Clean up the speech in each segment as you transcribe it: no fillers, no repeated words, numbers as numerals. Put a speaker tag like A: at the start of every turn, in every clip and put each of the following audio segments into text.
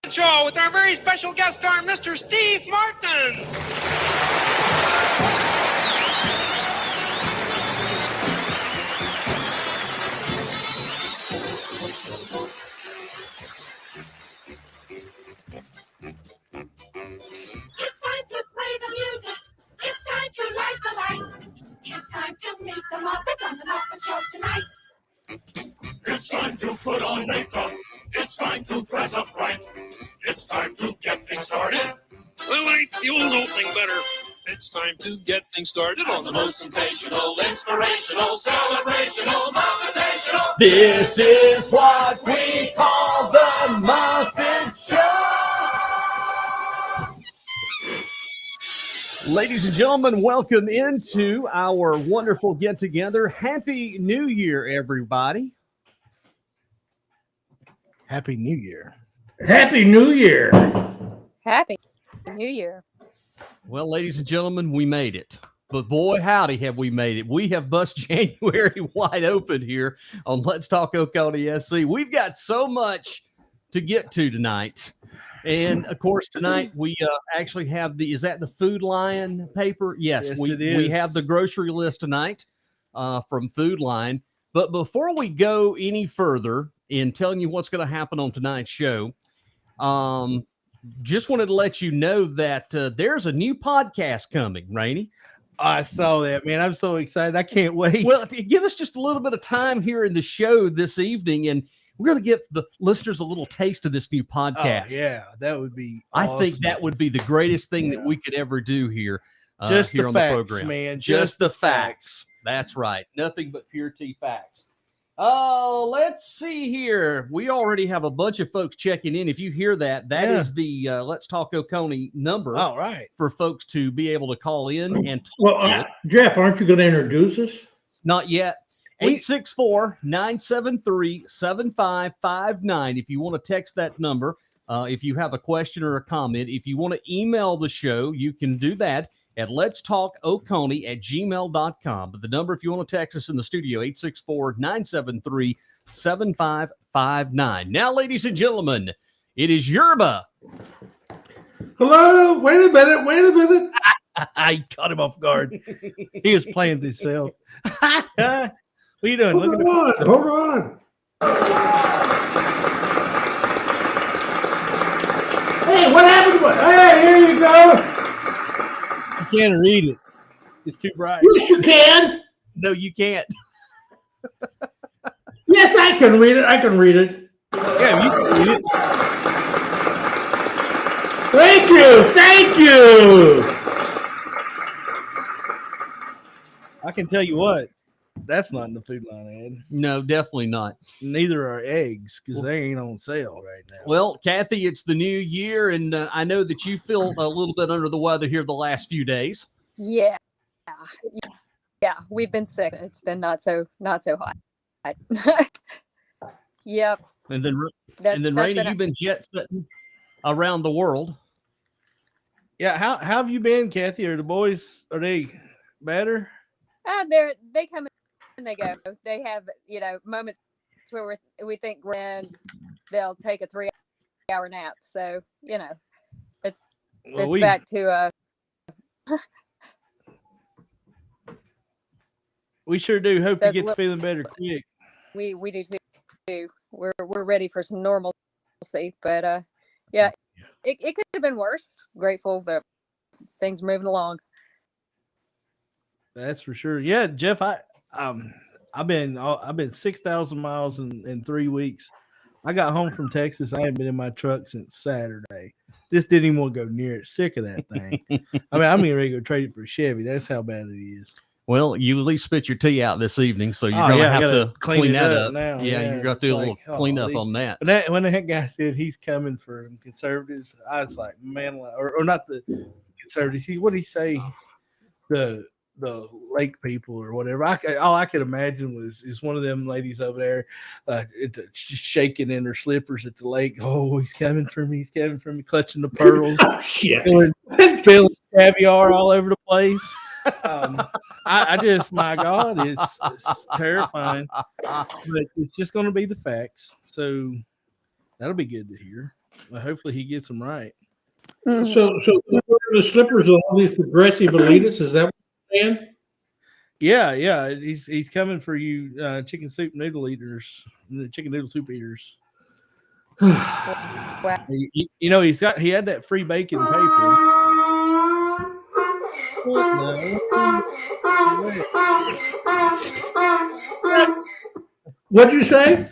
A: Show with our very special guest star, Mr. Steve Martin.
B: It's time to play the music. It's time to light the light. It's time to meet the Muppet on the Muppet Show tonight.
C: It's time to put on makeup. It's time to dress up right. It's time to get things started.
A: I like the old opening better.
C: It's time to get things started on the most sensational, inspirational, celebrational, motivational.
D: This is what we call the Muppet Show. Ladies and gentlemen, welcome into our wonderful get-together. Happy New Year, everybody.
E: Happy New Year.
F: Happy New Year.
G: Happy New Year.
D: Well, ladies and gentlemen, we made it. But boy, howdy, have we made it. We have bust January wide open here on Let's Talk Oconee SC. We've got so much to get to tonight. And, of course, tonight we actually have is that the Food Lion paper? Yes,
E: it
D: we
E: is.
D: have the grocery list tonight from Food Lion. But before we go any further in telling you what's going to happen on tonight's show, just wanted to let you know that there's a new podcast coming, Rainey.
E: I saw that, man. I'm so excited. I can't wait.
D: Well, give us just a little bit of time here in the show this evening, and we're going to give the listeners a little taste of this new podcast.
E: Oh, yeah, that would be
D: awesome. I think that would be the greatest thing that we could ever do here,
E: just
D: here
E: the
D: on
E: facts,
D: the program.
E: Man.
D: Just the facts. That's right. Nothing but pure T facts. Oh, let's see here. We already have a bunch of folks checking in. If you hear that, that is the Let's Talk Oconee number.
E: All right.
D: For folks to be able to call in and talk to us.
F: Jeff, aren't you going to introduce us?
D: Not yet. 864-973-7559. If you want to text that number, if you have a question or a comment, if you want to email the show, you can do that at letstalkoconee@gmail.com. But the number, if you want to text us in the studio, 864-973-7559. Now, ladies and gentlemen, it is Yerba.
F: Hello. Wait a minute.
E: I caught him off guard. He was playing with himself. What are you doing?
F: Hold on. Hey, what happened? Hey, here you go.
E: You can't read it. It's too bright.
F: Yes, you can.
D: No, you can't.
F: Yes, I can read it.
E: Yeah, you can read it.
F: Thank you.
E: I can tell you what. That's not in the Food Line ad.
D: No, definitely not.
E: Neither are eggs because they ain't on sale right now.
D: Well, Kathy, it's the new year, and I know that you feel a little bit under the weather here the last few days.
G: Yeah, we've been sick. It's been not so hot. Yep.
D: And then Rainey, you've been jet setting around the world.
E: Yeah, how have you been, Kathy? Are the boys, are they better?
G: They come and they go. They have, moments where we think when they'll take a 3-hour nap. So, it's back to
E: we sure do. Hope you get to feeling better quick.
G: We do too. We're ready for some normalcy, but it could have been worse. Grateful that things are moving along.
E: That's for sure. Yeah, Jeff, I've been 6,000 miles in 3 weeks. I got home from Texas. I haven't been in my truck since Saturday. Just didn't even want to go near it. Sick of that thing. I mean, I'm getting ready to go trade it for a Chevy. That's how bad it is.
D: Well, you at least spit your tea out this evening, so you're going to have to clean that up.
E: Now.
D: Yeah, you're going to do a little clean up on that.
E: But when that guy said he's coming for conservatives, I was like, man, or not the conservatives. What did he say? the lake people or whatever. All I could imagine is one of them ladies over there shaking in her slippers at the lake. Oh, he's coming for me! He's coming for me! Clutching the pearls,
F: Oh, shit.
E: spilling caviar all over the place. I just, my God, it's terrifying. But it's just going to be the facts. So that'll be good to hear. Well, hopefully he gets them right.
G: Mhm.
F: So they're wearing the slippers of all these progressive elitists. Is that what you're saying?
E: Yeah. He's coming for you, chicken soup noodle eaters, chicken noodle soup eaters.
G: Wow.
E: You know, he had that free bacon paper.
F: What'd you say?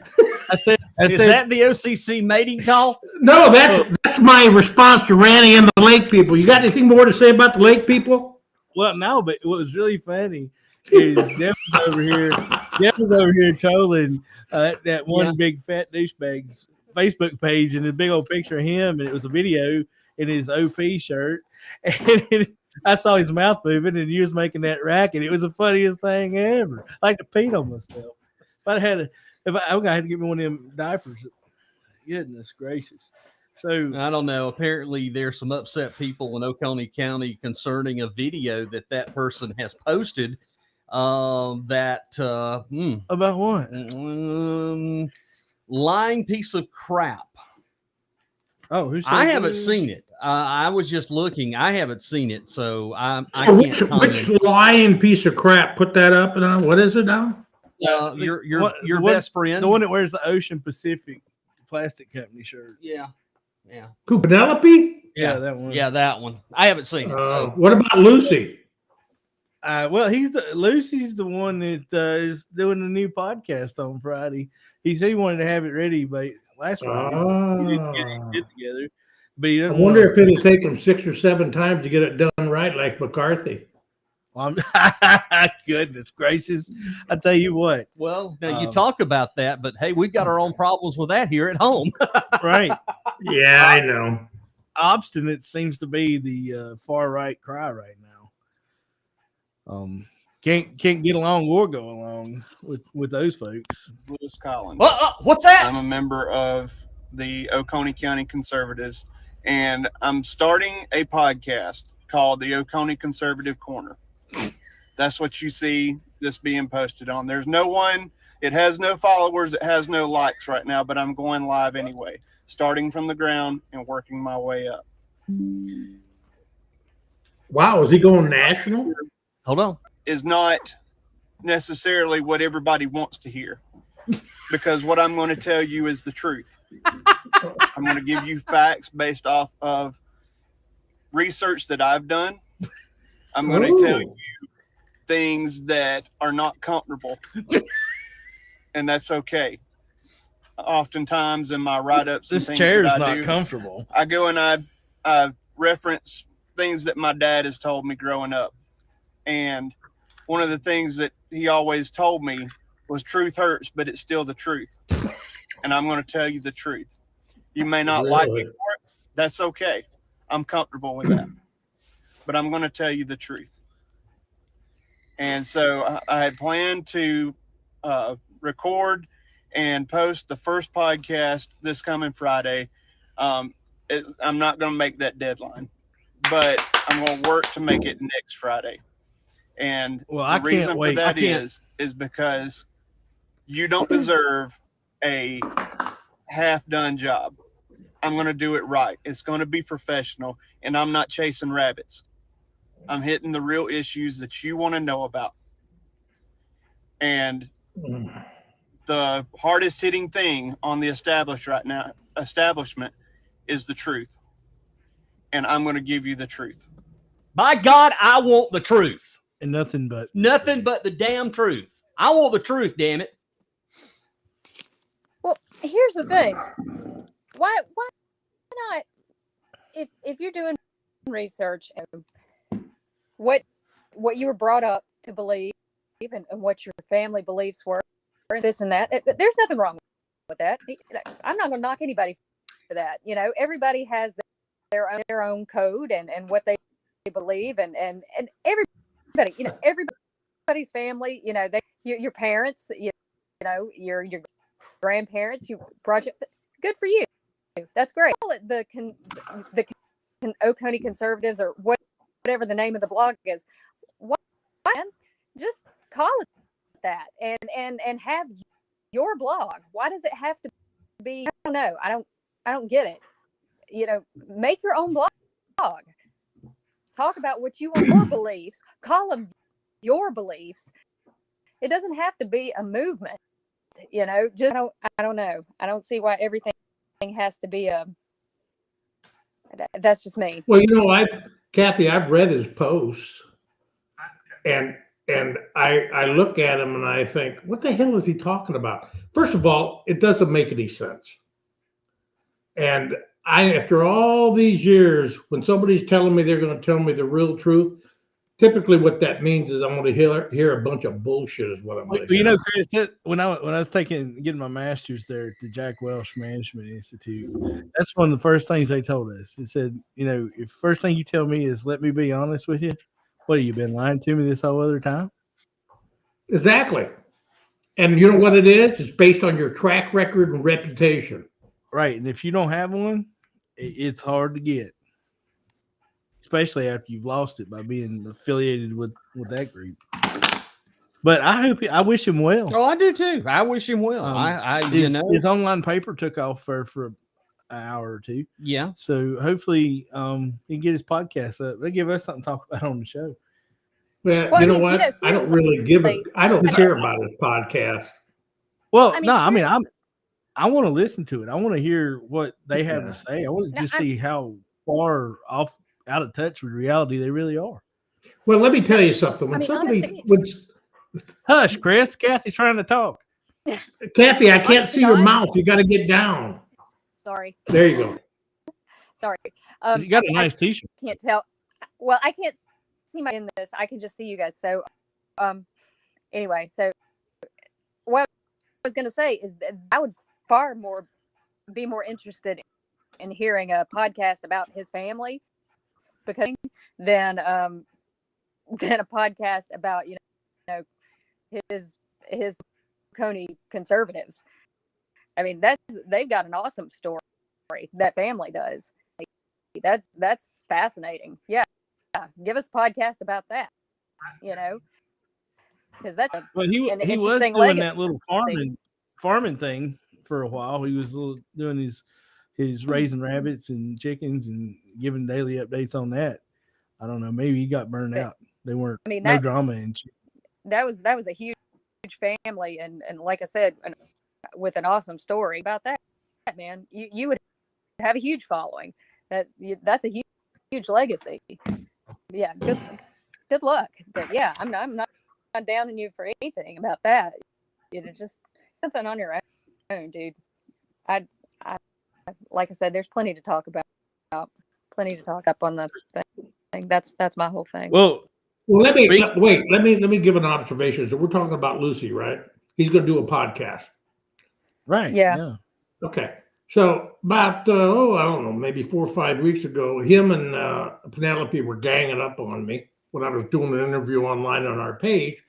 E: I said,
D: Is that the OCC mating call?
F: No, that's my response to Randy and the lake people. You got anything more to say about the lake people?
E: well, no, but what was really funny is Jeff was over here. Jeff was over here trolling that one big fat douchebag's Facebook page and a big old picture of him, and it was a video in his OP shirt. And I saw his mouth moving, and he was making that racket. It was the funniest thing ever. I like to pee on myself. But I had to get me one of them diapers. Goodness gracious. So
D: I don't know. Apparently, there's some upset people in Oconee County concerning a video that person has posted. About
E: what?
D: Lying piece of crap.
E: Oh, who said
D: I haven't seen it. I was just looking. I haven't seen it, so I
F: Which
D: can't comment.
F: lying piece of crap put that up now? What is it now?
D: Your best friend,
E: the one that wears the Ocean Pacific Plastic Company shirt.
D: Yeah.
F: Who, Penelope?
E: Yeah, that one.
D: Yeah, that one. I haven't seen it. So.
F: What about Lucy?
E: Well, Lucy's the one that is doing the new podcast on Friday. He said he wanted to have it ready by last Friday. He didn't get it together. But he
F: I
E: doesn't
F: wonder if it'll take him 6 or 7 times to get it done right, like McCarthy.
E: Goodness gracious! I tell you what.
D: Well, now you talk about that, but hey, we've got our own problems with that here at home.
E: Right?
F: Yeah, I know.
E: Obstinate seems to be the far right cry right now. Can't get along or go along with those folks.
H: Lewis Collins.
D: What's that?
H: I'm a member of the Oconee County Conservatives, and I'm starting a podcast called the Oconee Conservative Corner. That's what you see this being posted on. There's no one, it has no followers, it has no likes right now, but I'm going live anyway, starting from the ground and working my way up.
F: Wow, is he going national?
D: Hold on.
H: Is not necessarily what everybody wants to hear, because what I'm going to tell you is the truth. I'm going to give you facts based off of research that I've done. I'm going to tell you things that are not comfortable, and that's okay. Oftentimes in my write-ups,
E: This
H: and
E: chair is
H: that
E: not comfortable.
H: I go and I reference things that my dad has told me growing up, and one of the things that he always told me was truth hurts, but it's still the truth. And I'm going to tell you the truth. You may not like me for it. That's okay. I'm comfortable with that. But I'm going to tell you the truth. And so I had planned to record and post the first podcast this coming Friday. I'm not going to make that deadline, but I'm going to work to make it next Friday. And the reason for that is because you don't deserve a half-done job. I'm going to do it right. It's going to be professional, and I'm not chasing rabbits. I'm hitting the real issues that you want to know about. And the hardest hitting thing on the establishment is the truth. And I'm going to give you the truth.
D: By God, I want the truth.
E: And nothing but
D: the damn truth. I want the truth, damn it.
G: Well, here's the thing. Why not? If you're doing research and what you were brought up to believe and what your family beliefs were, and this and that, there's nothing wrong with that. I'm not going to knock anybody for that. You know, everybody has their own code and what they believe, and everybody everybody, everybody's family, your parents, your grandparents, you brought you. Good for you. That's great. Call it the Oconee conservatives or whatever the name of the blog is. Why? Just call it that and have your blog. Why does it have to be? I don't know. I don't get it. Make your own blog. Talk about what you want, your beliefs. Call them your beliefs. It doesn't have to be a movement. Just I don't know. I don't see why everything has to be a. That's just me.
F: Well, Kathy, I've read his posts, and I look at him and I think, what the hell is he talking about? First of all, it doesn't make any sense. And after all these years, when somebody's telling me they're going to tell me the real truth, typically what that means is I'm going to hear a bunch of bullshit is what I'm going to hear.
E: Chris, when I was getting my master's there at the Jack Welch Management Institute, that's one of the first things they told us. It said, if first thing you tell me is let me be honest with you, what have you been lying to me this whole other time?
F: Exactly. And you know what it is? It's based on your track record and reputation.
E: Right. And if you don't have one, it's hard to get, especially after you've lost it by being affiliated with that group. But I wish him well.
D: Oh, I do too. I wish him well.
E: His online paper took off for an hour or two.
D: Yeah.
E: So hopefully he can get his podcast up. They give us something to talk about on the show.
F: Well, you know what? I don't really I don't care about his podcast.
E: Well, I want to listen to it. I want to hear what they have to say. I want to see how far out of touch with reality they really are.
F: Well, let me tell you something.
E: Hush, Chris. Kathy's trying to talk.
F: Kathy, I can't see your mouth. You got to get down.
G: Sorry.
F: There you go.
G: Sorry.
E: You got a nice t-shirt.
G: Can't tell. Well, I can't see my in this. I can just see you guys. So, anyway, so what I was going to say is that I would be more interested in hearing a podcast about his family than a podcast about his Oconee conservatives. I mean, they've got an awesome story. That family does. That's fascinating. Yeah, give us a podcast about that. Because that's
E: he was doing legacy. That little farming thing for a while. He was doing his raising rabbits and chickens and giving daily updates on that. I don't know. Maybe he got burned out. They weren't. No drama and shit.
G: That was a huge family, and like I said, with an awesome story about that, man. You would have a huge following. That's a huge legacy. Yeah. Good luck. But yeah, I'm not downing you for anything about that. Just something on your own, dude. I like I said, there's plenty to talk about. Plenty to talk up on the thing. That's my whole thing.
F: Well, let me give an observation. So we're talking about Lucy, right? He's going to do a podcast.
E: Right.
G: Yeah.
F: Okay. So about, I don't know, maybe 4 or 5 weeks ago, him and Penelope were ganging up on me when I was doing an interview online on our page.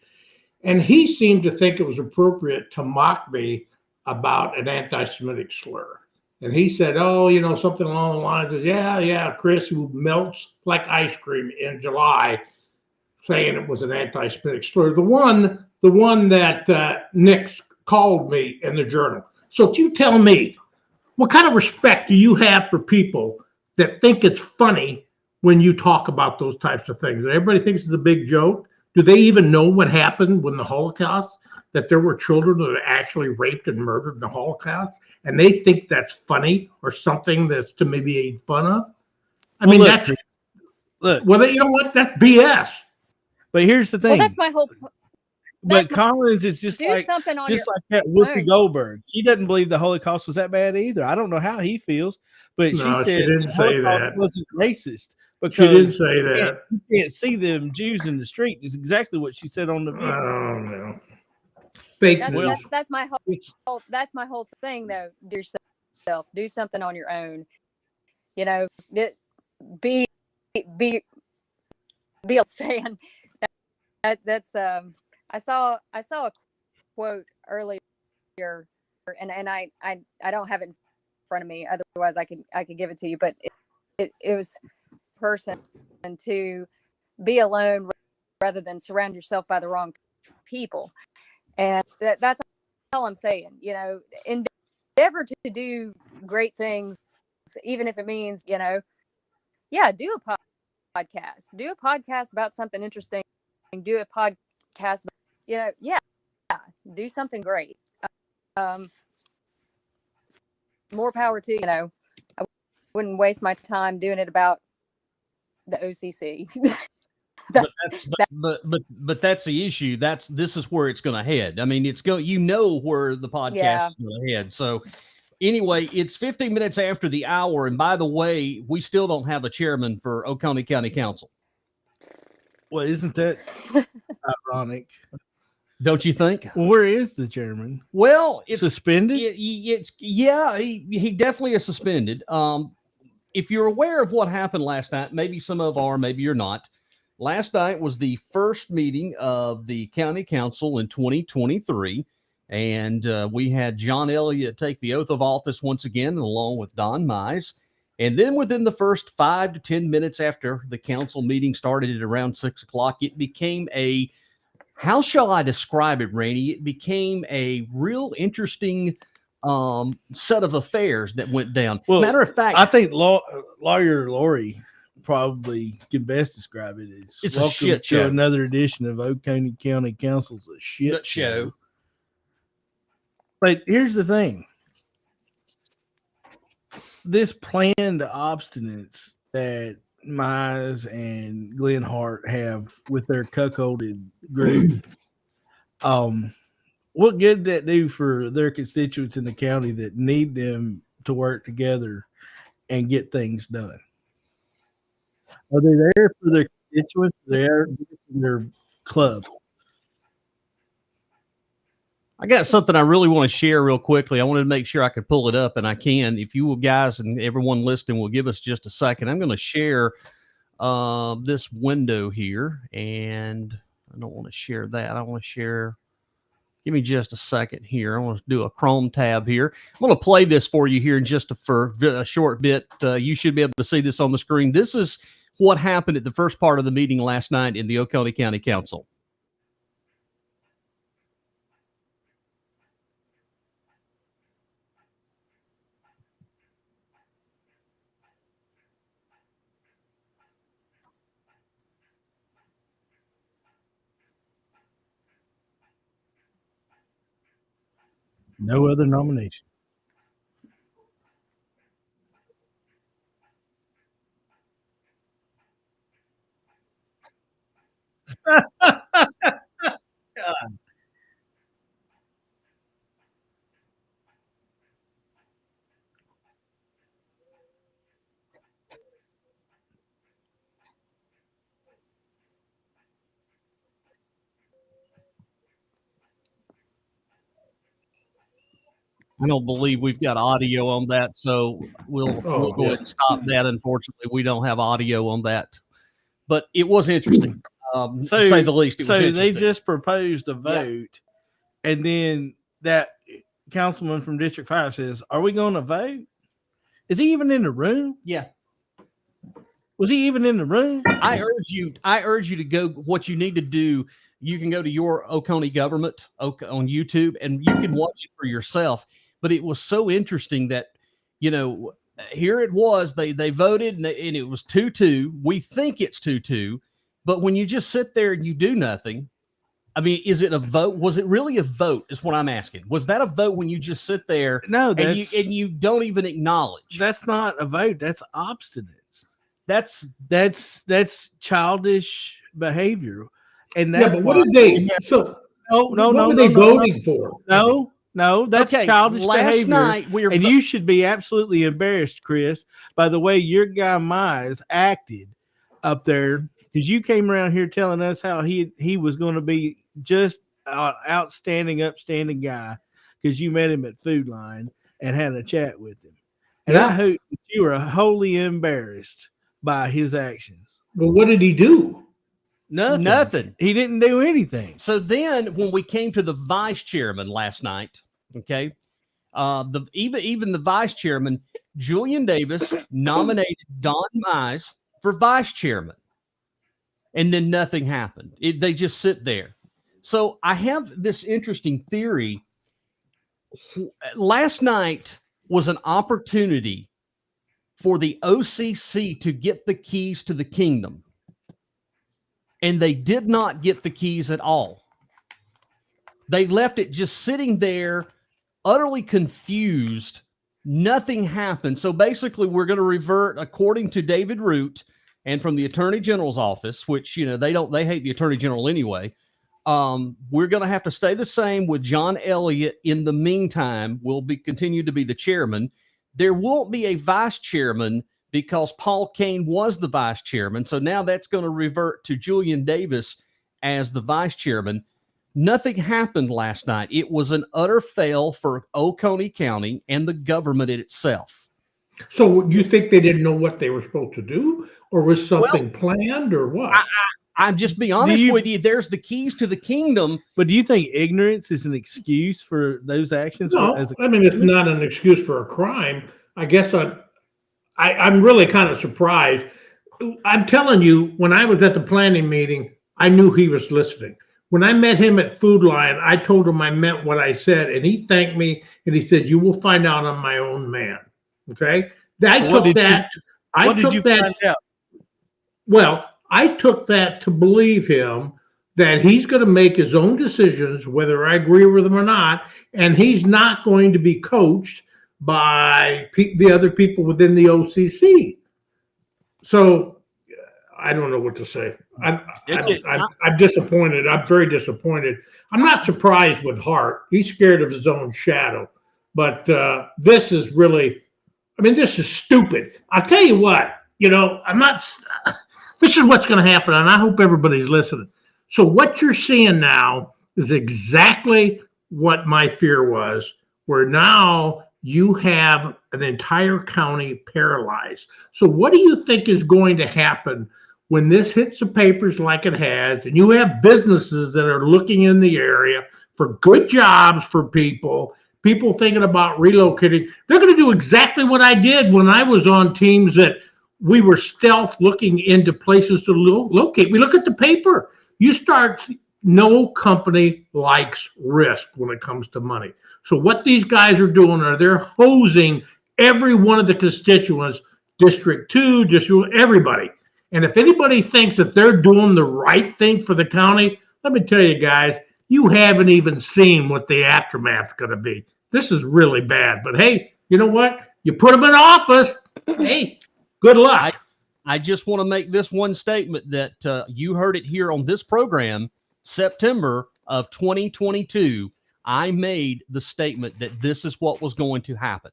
F: And he seemed to think it was appropriate to mock me about an anti-Semitic slur. And he said, something along the lines of, yeah, Chris, who melts like ice cream in July, saying it was an anti-Semitic slur. The one that Nick called me in the Journal. So you tell me, what kind of respect do you have for people that think it's funny when you talk about those types of things? Everybody thinks it's a big joke. Do they even know what happened when the Holocaust, that there were children that were actually raped and murdered in the Holocaust, and they think that's funny or something that's to maybe made fun of? Well, you know what? That's BS.
E: But here's the thing.
G: Well, that's my whole point.
E: But Collins is just like that Whoopi Goldberg. She doesn't believe the Holocaust was that bad either. I don't know how he feels, but she said
F: didn't say that.
E: Wasn't racist because
F: she didn't say that.
E: You can't see them Jews in the street. Is exactly what she said on the video.
F: Oh no, fake news.
G: That's my whole. That's my whole thing, though. Do yourself. Do something on your own. Be saying that's I saw a quote earlier, and I don't have it in front of me. Otherwise, I could give it to you. But it was person to be alone rather than surround yourself by the wrong people, and that's all I'm saying. You know, endeavor to do great things, even if it means, you know, yeah, do a podcast about something interesting, do a podcast, you know, yeah, do something great. More power to you. You know, I wouldn't waste my time doing it about the OCC.
D: But that's the issue. This is where it's going to head. I mean, you know where the podcast is going to head. So anyway, it's 15 minutes after the hour. And by the way, we still don't have a chairman for Oconee County Council.
E: Well, isn't that ironic?
D: Don't you think?
E: Well, where is the chairman?
D: Well, it's
E: suspended.
D: He definitely is suspended. If you're aware of what happened last night, maybe some of are, maybe you're not. Last night was the first meeting of the county council in 2023, and we had John Elliott take the oath of office once again, along with Don Mize. And then within the first 5 to 10 minutes after the council meeting started at around 6 o'clock, it became how shall I describe it, Rainey? It became a real interesting set of affairs that went down.
E: Well,
D: matter of fact,
E: I think lawyer Lori probably can best describe it as
D: it's a shit show.
E: Another edition of Oconee County Council's a shit show. But here's the thing. This planned obstinance that Mize and Glenn Hart have with their cuckolded group, what good did that do for their constituents in the county that need them to work together and get things done? Are they there for their constituents? They're for their club.
D: I got something I really want to share real quickly. I wanted to make sure I could pull it up, and I can. If you guys and everyone listening will give us just a second, I'm going to share this window here, and I don't want to share that. I want to share. Give me just a second here. I want to do a Chrome tab here. I'm going to play this for you here in for a short bit. You should be able to see this on the screen. This is what happened at the first part of the meeting last night in the Oconee County Council.
E: No other nomination.
D: I don't believe we've got audio on that, so we'll go ahead and stop that. Unfortunately, we don't have audio on that, but it was interesting, to say the least. It was interesting.
E: They just proposed a vote, and then that councilman from District 5 says, "Are we going to vote? Is he even in the room?"
D: Yeah.
E: Was he even in the room?
D: I urge you to go. What you need to do, you can go to your Oconee government on YouTube, and you can watch it for yourself. But it was so interesting that, you know, here it was. They voted, and it was 2-2. We think it's 2-2, but when you just sit there and you do nothing, I mean, is it a vote? Was it really a vote? Is what I'm asking. Was that a vote when you just sit there?
E: No,
D: and you don't even acknowledge.
E: That's not a vote. That's obstinance.
D: That's
E: childish behavior. And that's
F: but what did they? So
E: no,
F: what were they voting for?
E: No, that's childish behavior.
D: Night
E: and you should be absolutely embarrassed, Chris, by the way your guy Mize acted up there, because you came around here telling us how he was going to be just an outstanding, upstanding guy because you met him at Food Line and had a chat with him. And I hope you were wholly embarrassed by his actions.
F: Well, what did he do?
D: Nothing.
E: He didn't do anything.
D: So then when we came to the vice chairman last night, okay, even the vice chairman, Julian Davis nominated Don Mize for vice chairman. And then nothing happened. They just sit there. So I have this interesting theory. Last night was an opportunity for the OCC to get the keys to the kingdom. And they did not get the keys at all. They left it just sitting there, utterly confused. Nothing happened. So basically, we're going to revert, according to David Root and from the Attorney General's office, which, they hate the Attorney General anyway. We're going to have to stay the same with John Elliott. In the meantime, we'll continue to be the chairman. There won't be a vice chairman because Paul Kane was the vice chairman. So now that's going to revert to Julian Davis as the vice chairman. Nothing happened last night. It was an utter fail for Oconee County and the government itself.
F: So you think they didn't know what they were supposed to do, or was something planned, or what?
D: I'm just be honest with you. There's the keys to the kingdom.
E: But do you think ignorance is an excuse for those actions?
F: No, I mean, it's not an excuse for a crime. I guess I'm really kind of surprised. I'm telling you, when I was at the planning meeting, I knew he was listening. When I met him at Food Lion, I told him I meant what I said, and he thanked me, and he said, "You will find out on my own, man." Okay? I took that.
E: What did you find out?
F: Well, I took that to believe him that he's going to make his own decisions, whether I agree with him or not, and he's not going to be coached by the other people within the OCC. So I don't know what to say. I'm disappointed. I'm very disappointed. I'm not surprised with Hart. He's scared of his own shadow. But this is really, this is stupid. I'll tell you what, this is what's going to happen, and I hope everybody's listening. So what you're seeing now is exactly what my fear was, where now you have an entire county paralyzed. So what do you think is going to happen when this hits the papers like it has, and you have businesses that are looking in the area for good jobs for people thinking about relocating? They're going to do exactly what I did when I was on teams that we were stealth looking into places to locate. We look at the paper. No company likes risk when it comes to money. So what these guys are doing they're hosing every one of the constituents, District 2, everybody. And if anybody thinks that they're doing the right thing for the county, let me tell you guys, you haven't even seen what the aftermath's going to be. This is really bad. But hey, you know what? You put them in office. Hey, good luck.
D: I just want to make this one statement that you heard it here on this program, September of 2022. I made the statement that this is what was going to happen.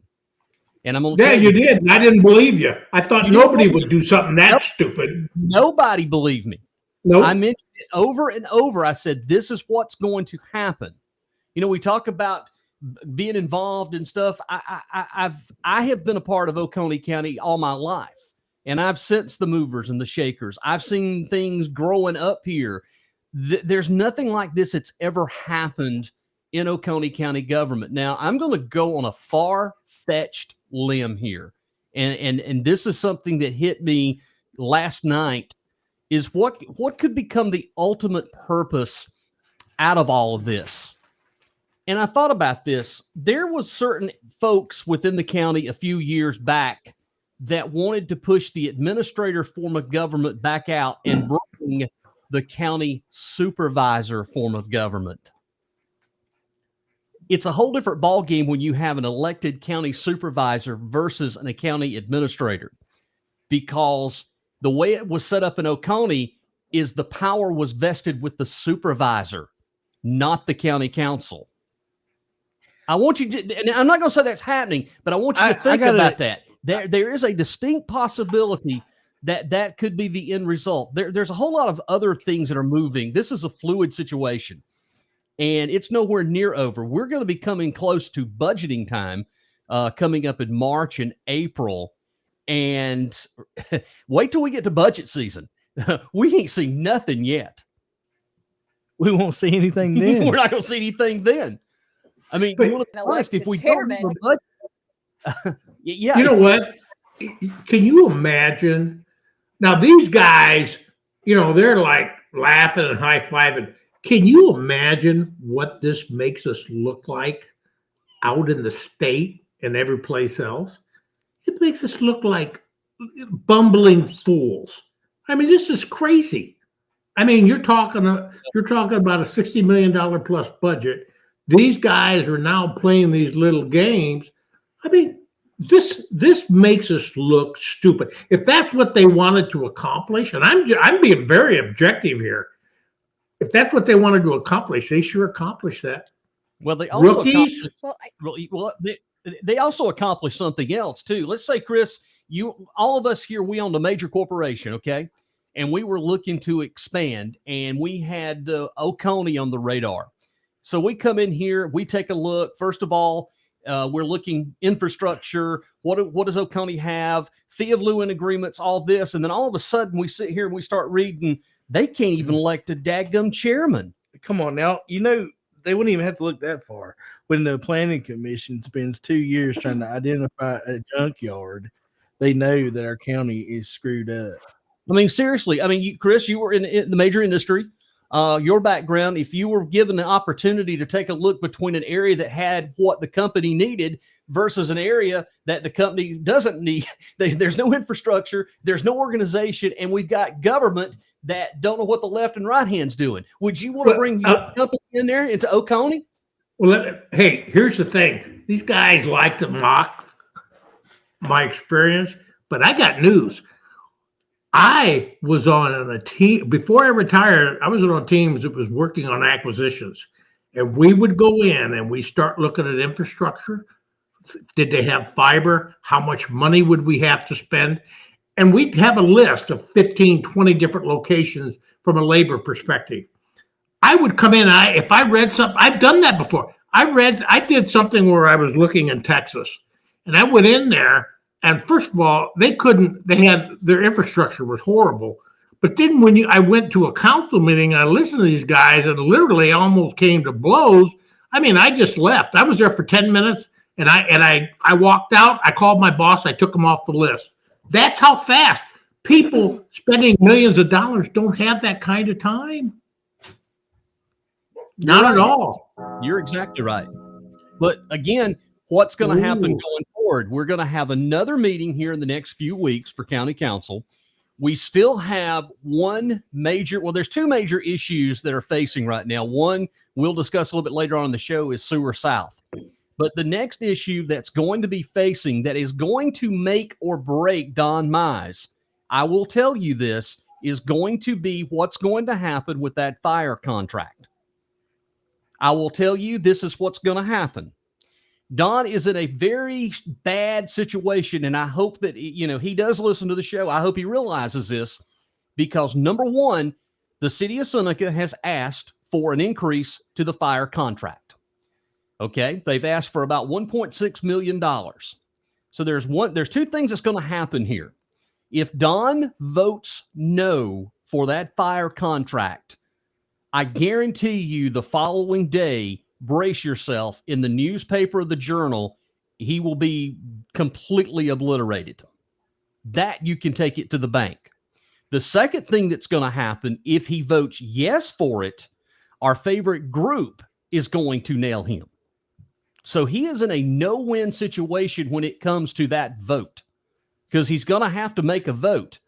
D: And I'm going to
F: you did. And I didn't believe you. I thought nobody would do something that stupid.
D: Nobody believed me.
F: Nope.
D: I mentioned it over and over. I said, this is what's going to happen. We talk about being involved in stuff. I have been a part of Oconee County all my life, and I've sensed the movers and the shakers. I've seen things growing up here. There's nothing like this that's ever happened in Oconee County government. Now, I'm going to go on a far-fetched limb here, and this is something that hit me last night, is what could become the ultimate purpose out of all of this. And I thought about this. There was certain folks within the county a few years back that wanted to push the administrator form of government back out and bring the county supervisor form of government. It's a whole different ballgame when you have an elected county supervisor versus a county administrator, because the way it was set up in Oconee is the power was vested with the supervisor, not the county council. I want you to, and I'm not going to say that's happening, but I want you to think about that. There is a distinct possibility that could be the end result. There's a whole lot of other things that are moving. This is a fluid situation, and it's nowhere near over. We're going to be coming close to budgeting time coming up in March and April. And wait till we get to budget season. We ain't seen nothing yet.
E: We won't see anything then.
D: We're not going to see anything then. I mean,
F: But-
D: you want to be honest, if
G: Elected
D: we don't
G: chairman.
D: have a budget, yeah,
F: You know what? Can you imagine? Now, these guys, they're like laughing and high fiving. Can you imagine what this makes us look like out in the state and every place else? It makes us look like bumbling fools. I mean, this is crazy. I mean, you're talking about a $60 million plus budget. These guys are now playing these little games. I mean, this makes us look stupid. If that's what they wanted to accomplish, and I'm being very objective here. If that's what they wanted to accomplish, they sure accomplished that.
D: well, they also
F: Rookies?
D: they also accomplished something else too. Let's say, Chris, all of us here, we owned a major corporation, okay, and we were looking to expand, and we had Oconee on the radar. So we come in here, we take a look. First of all, we're looking infrastructure. What does Oconee have? Fee of lieu agreements, all this. And then all of a sudden we sit here and we start reading, they can't even elect a daggum chairman.
E: Come on now. They wouldn't even have to look that far. When the planning commission spends 2 years trying to identify a junkyard, they know that our county is screwed up.
D: I mean, seriously. I mean, Chris, you were in the major industry. Your background, if you were given the opportunity to take a look between an area that had what the company needed versus an area that the company doesn't need, there's no infrastructure, there's no organization, and we've got government that don't know what the left and right hand's doing. Would you want to bring your company in there into Oconee?
F: Well, hey, here's the thing. These guys like to mock my experience, but I got news. I was on a team before I retired. I was on teams that was working on acquisitions, and we would go in and we start looking at infrastructure. Did they have fiber? How much money would we have to spend? And we'd have a list of 15, 20 different locations from a labor perspective. I would come in. If I read something, I've done that before. I did something where I was looking in Texas, and I went in there. And first of all, they had their infrastructure was horrible. But then I went to a council meeting, I listened to these guys, and literally almost came to blows. I mean, I just left. I was there for 10 minutes, and I walked out. I called my boss. I took him off the list. That's how fast people spending millions of dollars don't have that kind of time. Not at all.
D: You're exactly right. But again, what's going to happen going forward? We're going to have another meeting here in the next few weeks for county council. We still have there's two major issues that are facing right now. One we'll discuss a little bit later on in the show is Sewer South. But the next issue that's going to be facing that is going to make or break Don Mize, I will tell you this, is going to be what's going to happen with that fire contract. I will tell you this is what's going to happen. Don is in a very bad situation, and I hope that he does listen to the show. I hope he realizes this, because number one, the city of Seneca has asked for an increase to the fire contract. Okay, they've asked for about $1.6 million. So there's two things that's going to happen here. If Don votes no for that fire contract, I guarantee you the following day, brace yourself, in the newspaper or the journal, he will be completely obliterated. That you can take it to the bank. The second thing that's going to happen, if he votes yes for it, our favorite group is going to nail him. So he is in a no-win situation when it comes to that vote, because he's going to have to make a vote.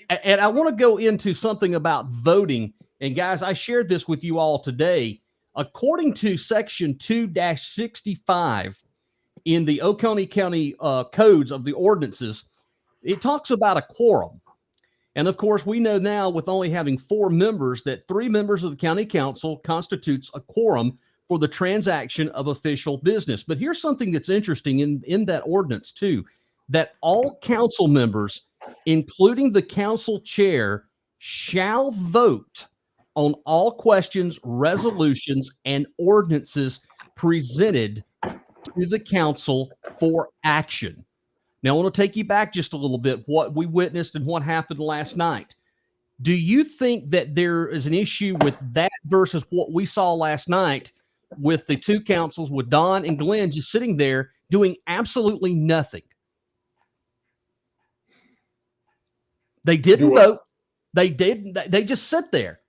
D: And I want to go into something about voting. And guys, I shared this with you all today. According to Section 2-65 in the Oconee County codes of the ordinances, it talks about a quorum. And of course, we know now with only having 4 members that 3 members of the county council constitutes a quorum for the transaction of official business. But here's something that's interesting in that ordinance too, that all council members, including the council chair, shall vote on all questions, resolutions, and ordinances presented to the council for action. Now, I want to take you back just a little bit, what we witnessed and what happened last night. Do you think that there is an issue with that versus what we saw last night with the two councils, with Don and Glenn just sitting there doing absolutely nothing? They didn't vote. They just sit there.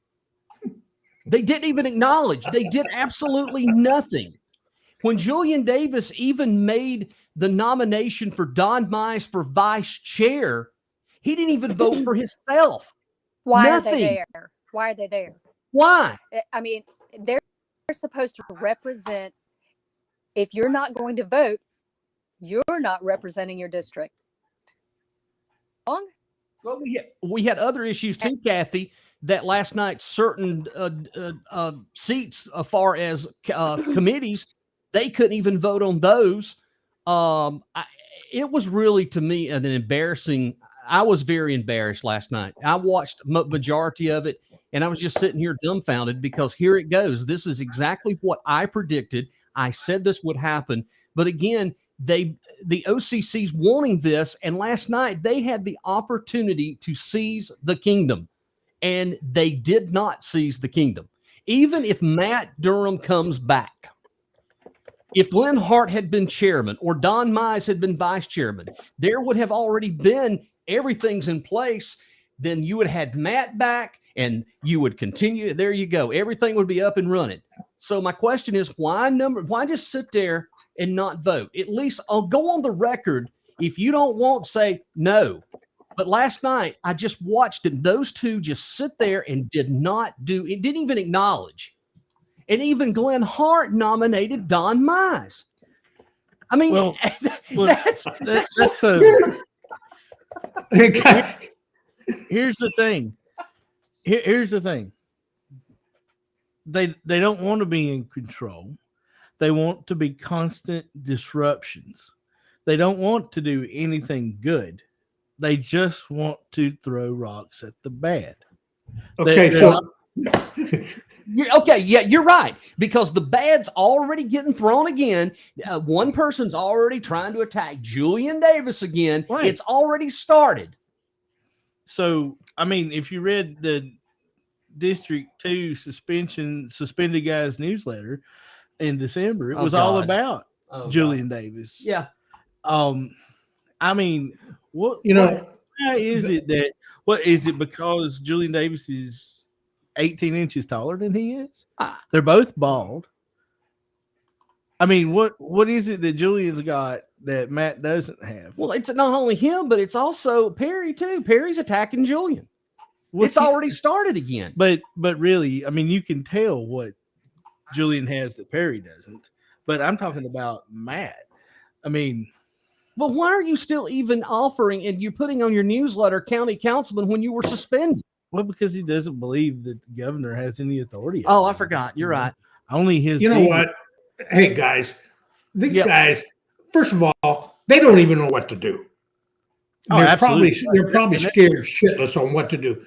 D: They didn't even acknowledge. They did absolutely nothing. When Julian Davis even made the nomination for Don Mize for vice chair, he didn't even vote for himself.
G: Why
D: Nothing.
G: are they there? Why are they there?
D: Why?
G: I mean, they're supposed to represent. If you're not going to vote, you're not representing your district. Wrong?
D: Well, we had other issues too, Kathy, that last night certain seats as far as committees, they couldn't even vote on those. It was really, to me, an embarrassing. I was very embarrassed last night. I watched majority of it, and I was just sitting here dumbfounded because here it goes. This is exactly what I predicted. I said this would happen. But again, the OCC's wanting this, and last night they had the opportunity to seize the kingdom, and they did not seize the kingdom. Even if Matt Durham comes back, if Glenn Hart had been chairman or Don Mize had been vice chairman, there would have already been everything's in place. Then you would have had Matt back and you would continue. There you go. Everything would be up and running. So my question is, why just sit there and not vote? At least I'll go on the record. If you don't want, say no. But last night, I just watched them. Those two just sit there and didn't even acknowledge. And even Glenn Hart nominated Don Mize. I mean, that's
E: here's the thing. Here's the thing. They don't want to be in control. They want to be constant disruptions. They don't want to do anything good. They just want to throw rocks at the bad.
D: You're right. Because the bad's already getting thrown again. One person's already trying to attack Julian Davis again. Right. It's already started.
E: So, I mean, if you read the District 2 suspended guys newsletter in December, it was all about Julian Davis.
D: Yeah.
E: I mean, what is it because Julian Davis is 18 inches taller than he is? They're both bald. I mean, what is it that Julian's got that Matt doesn't have?
D: Well, it's not only him, but it's also Perry too. Perry's attacking Julian. It's already started again.
E: But really, I mean, you can tell what Julian has that Perry doesn't. But I'm talking about Matt. I mean,
D: but why are you still even offering and you're putting on your newsletter county councilman when you were suspended?
E: Well, because he doesn't believe that the governor has any authority.
D: Oh, I forgot. You're right.
E: Only his.
F: You know what? Hey guys, these guys. First of all, they don't even know what to do. They're probably scared shitless on what to do.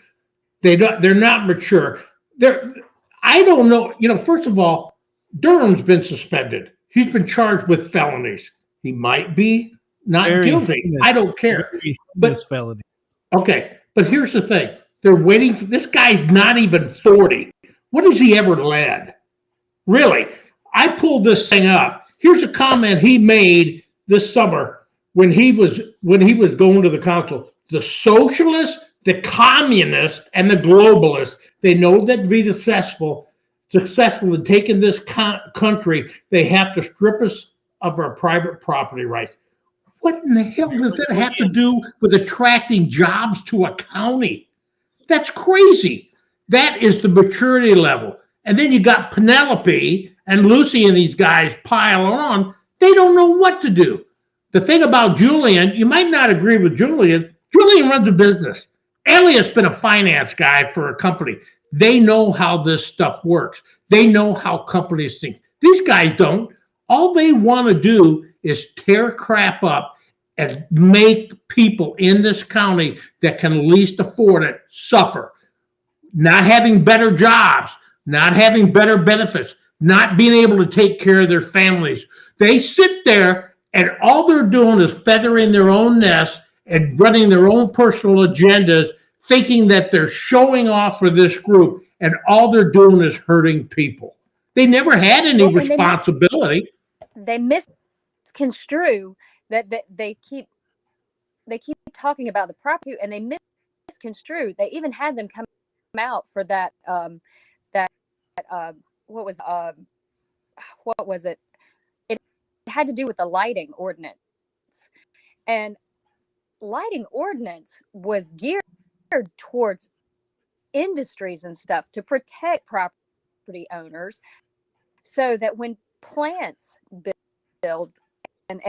F: They're not mature. I don't know. You know, first of all, Durham's been suspended. He's been charged with felonies. He might be not guilty. I don't care. But
E: felony.
F: Okay, but here's the thing. They're waiting for this guy's not even 40. What has he ever led? Really? I pulled this thing up. Here's a comment he made this summer when he was going to the council. The socialists, the communists, and the globalists, they know that to be successful in taking this country, they have to strip us of our private property rights. What in the hell does that have to do with attracting jobs to a county? That's crazy. That is the maturity level. And then you got Penelope and Lucy and these guys pile on. They don't know what to do. The thing about Julian, you might not agree with Julian. Julian runs a business. Elliot's been a finance guy for a company. They know how this stuff works. They know how companies think. These guys don't. All they want to do is tear crap up and make people in this county that can least afford it suffer. Not having better jobs, not having better benefits, not being able to take care of their families. They sit there and all they're doing is feathering their own nest and running their own personal agendas thinking that they're showing off for this group, and all they're doing is hurting people. They never had any
G: Well, and
F: responsibility.
G: they misconstrue that they keep talking about the property, and they misconstrue. They even had them come out for that what was it? It had to do with the lighting ordinance, and lighting ordinance was geared towards industries and stuff to protect property owners, so that when plants build and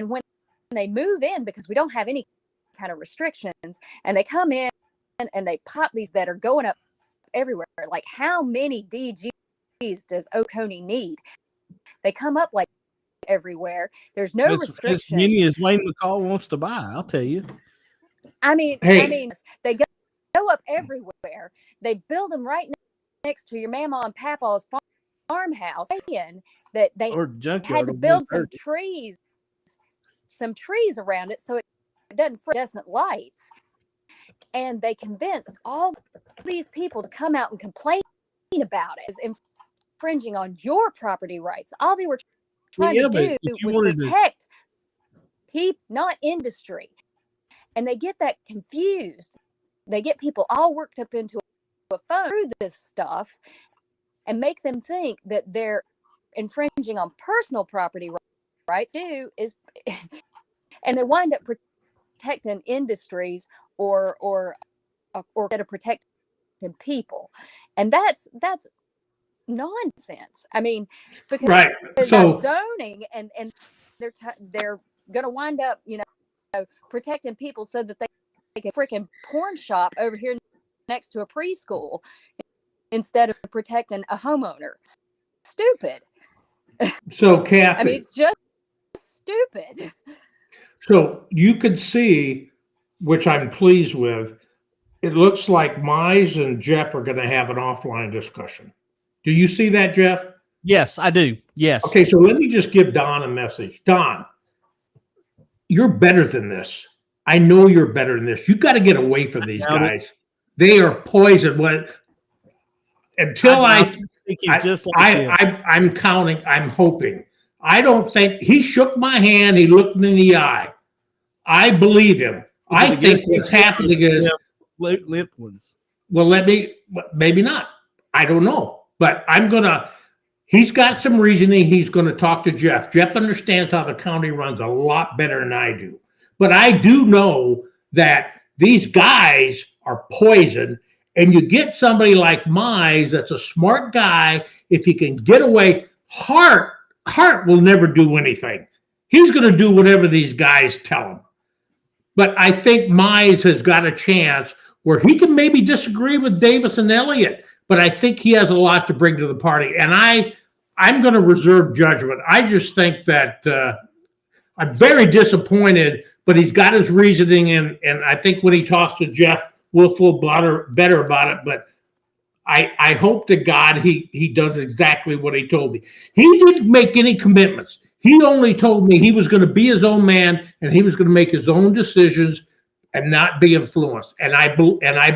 G: when they move in, because we don't have any kind of restrictions, and they come in and they pop these that are going up everywhere. Like, how many DGs does Oconee need? They come up like everywhere. There's no restrictions.
E: As many as Wayne McCall wants to buy, I'll tell you.
G: I mean, they go up everywhere. They build them right next to your mama and papa's farmhouse, saying that they had to build some trees around it so it doesn't fluorescent lights. And they convinced all these people to come out and complain about it as infringing on your property rights. All they were trying to do was protect people, not industry. And they get that confused. They get people all worked up into a phone through this stuff and make them think that they're infringing on personal property rights too, and they wind up protecting industries or to protect people. And that's nonsense. I mean, because
F: right. So
G: zoning and they're going to wind up, protecting people so that they can freaking porn shop over here next to a preschool instead of protecting a homeowner. Stupid.
F: So Kathy,
G: I mean, it's just stupid.
F: So you could see, which I'm pleased with, it looks like Mize and Jeff are going to have an offline discussion. Do you see that, Jeff?
D: Yes, I do. Yes.
F: Okay, so let me just give Don a message. Don, you're better than this. I know you're better than this. You got to get away from these guys. They are poison. Until I'm counting, I'm hoping. I don't think he shook my hand. He looked me in the eye. I believe him. I think what's happening is
E: lip ones.
F: Well, maybe not. I don't know. But he's got some reasoning. He's going to talk to Jeff. Jeff understands how the county runs a lot better than I do. But I do know that these guys are poison, and you get somebody like Mize that's a smart guy. If he can get away, Hart will never do anything. He's going to do whatever these guys tell him. But I think Mize has got a chance where he can maybe disagree with Davis and Elliott, but I think he has a lot to bring to the party. And I'm going to reserve judgment. I just think that I'm very disappointed, but he's got his reasoning, and I think when he talks to Jeff, we'll feel better about it. But I hope to God he does exactly what he told me. He didn't make any commitments. He only told me he was going to be his own man and he was going to make his own decisions and not be influenced. And I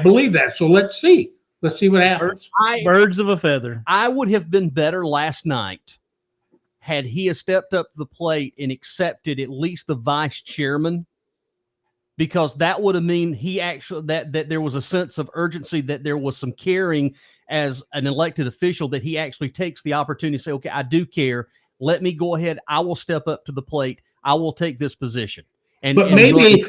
F: believe that. So let's see. Let's see what happens.
E: Birds of a feather.
D: I would have been better last night had he stepped up to the plate and accepted at least the vice chairman, because that would have mean he actually that there was a sense of urgency, that there was some caring as an elected official, that he actually takes the opportunity to say, okay, I do care. Let me go ahead. I will step up to the plate. I will take this position. But
F: maybe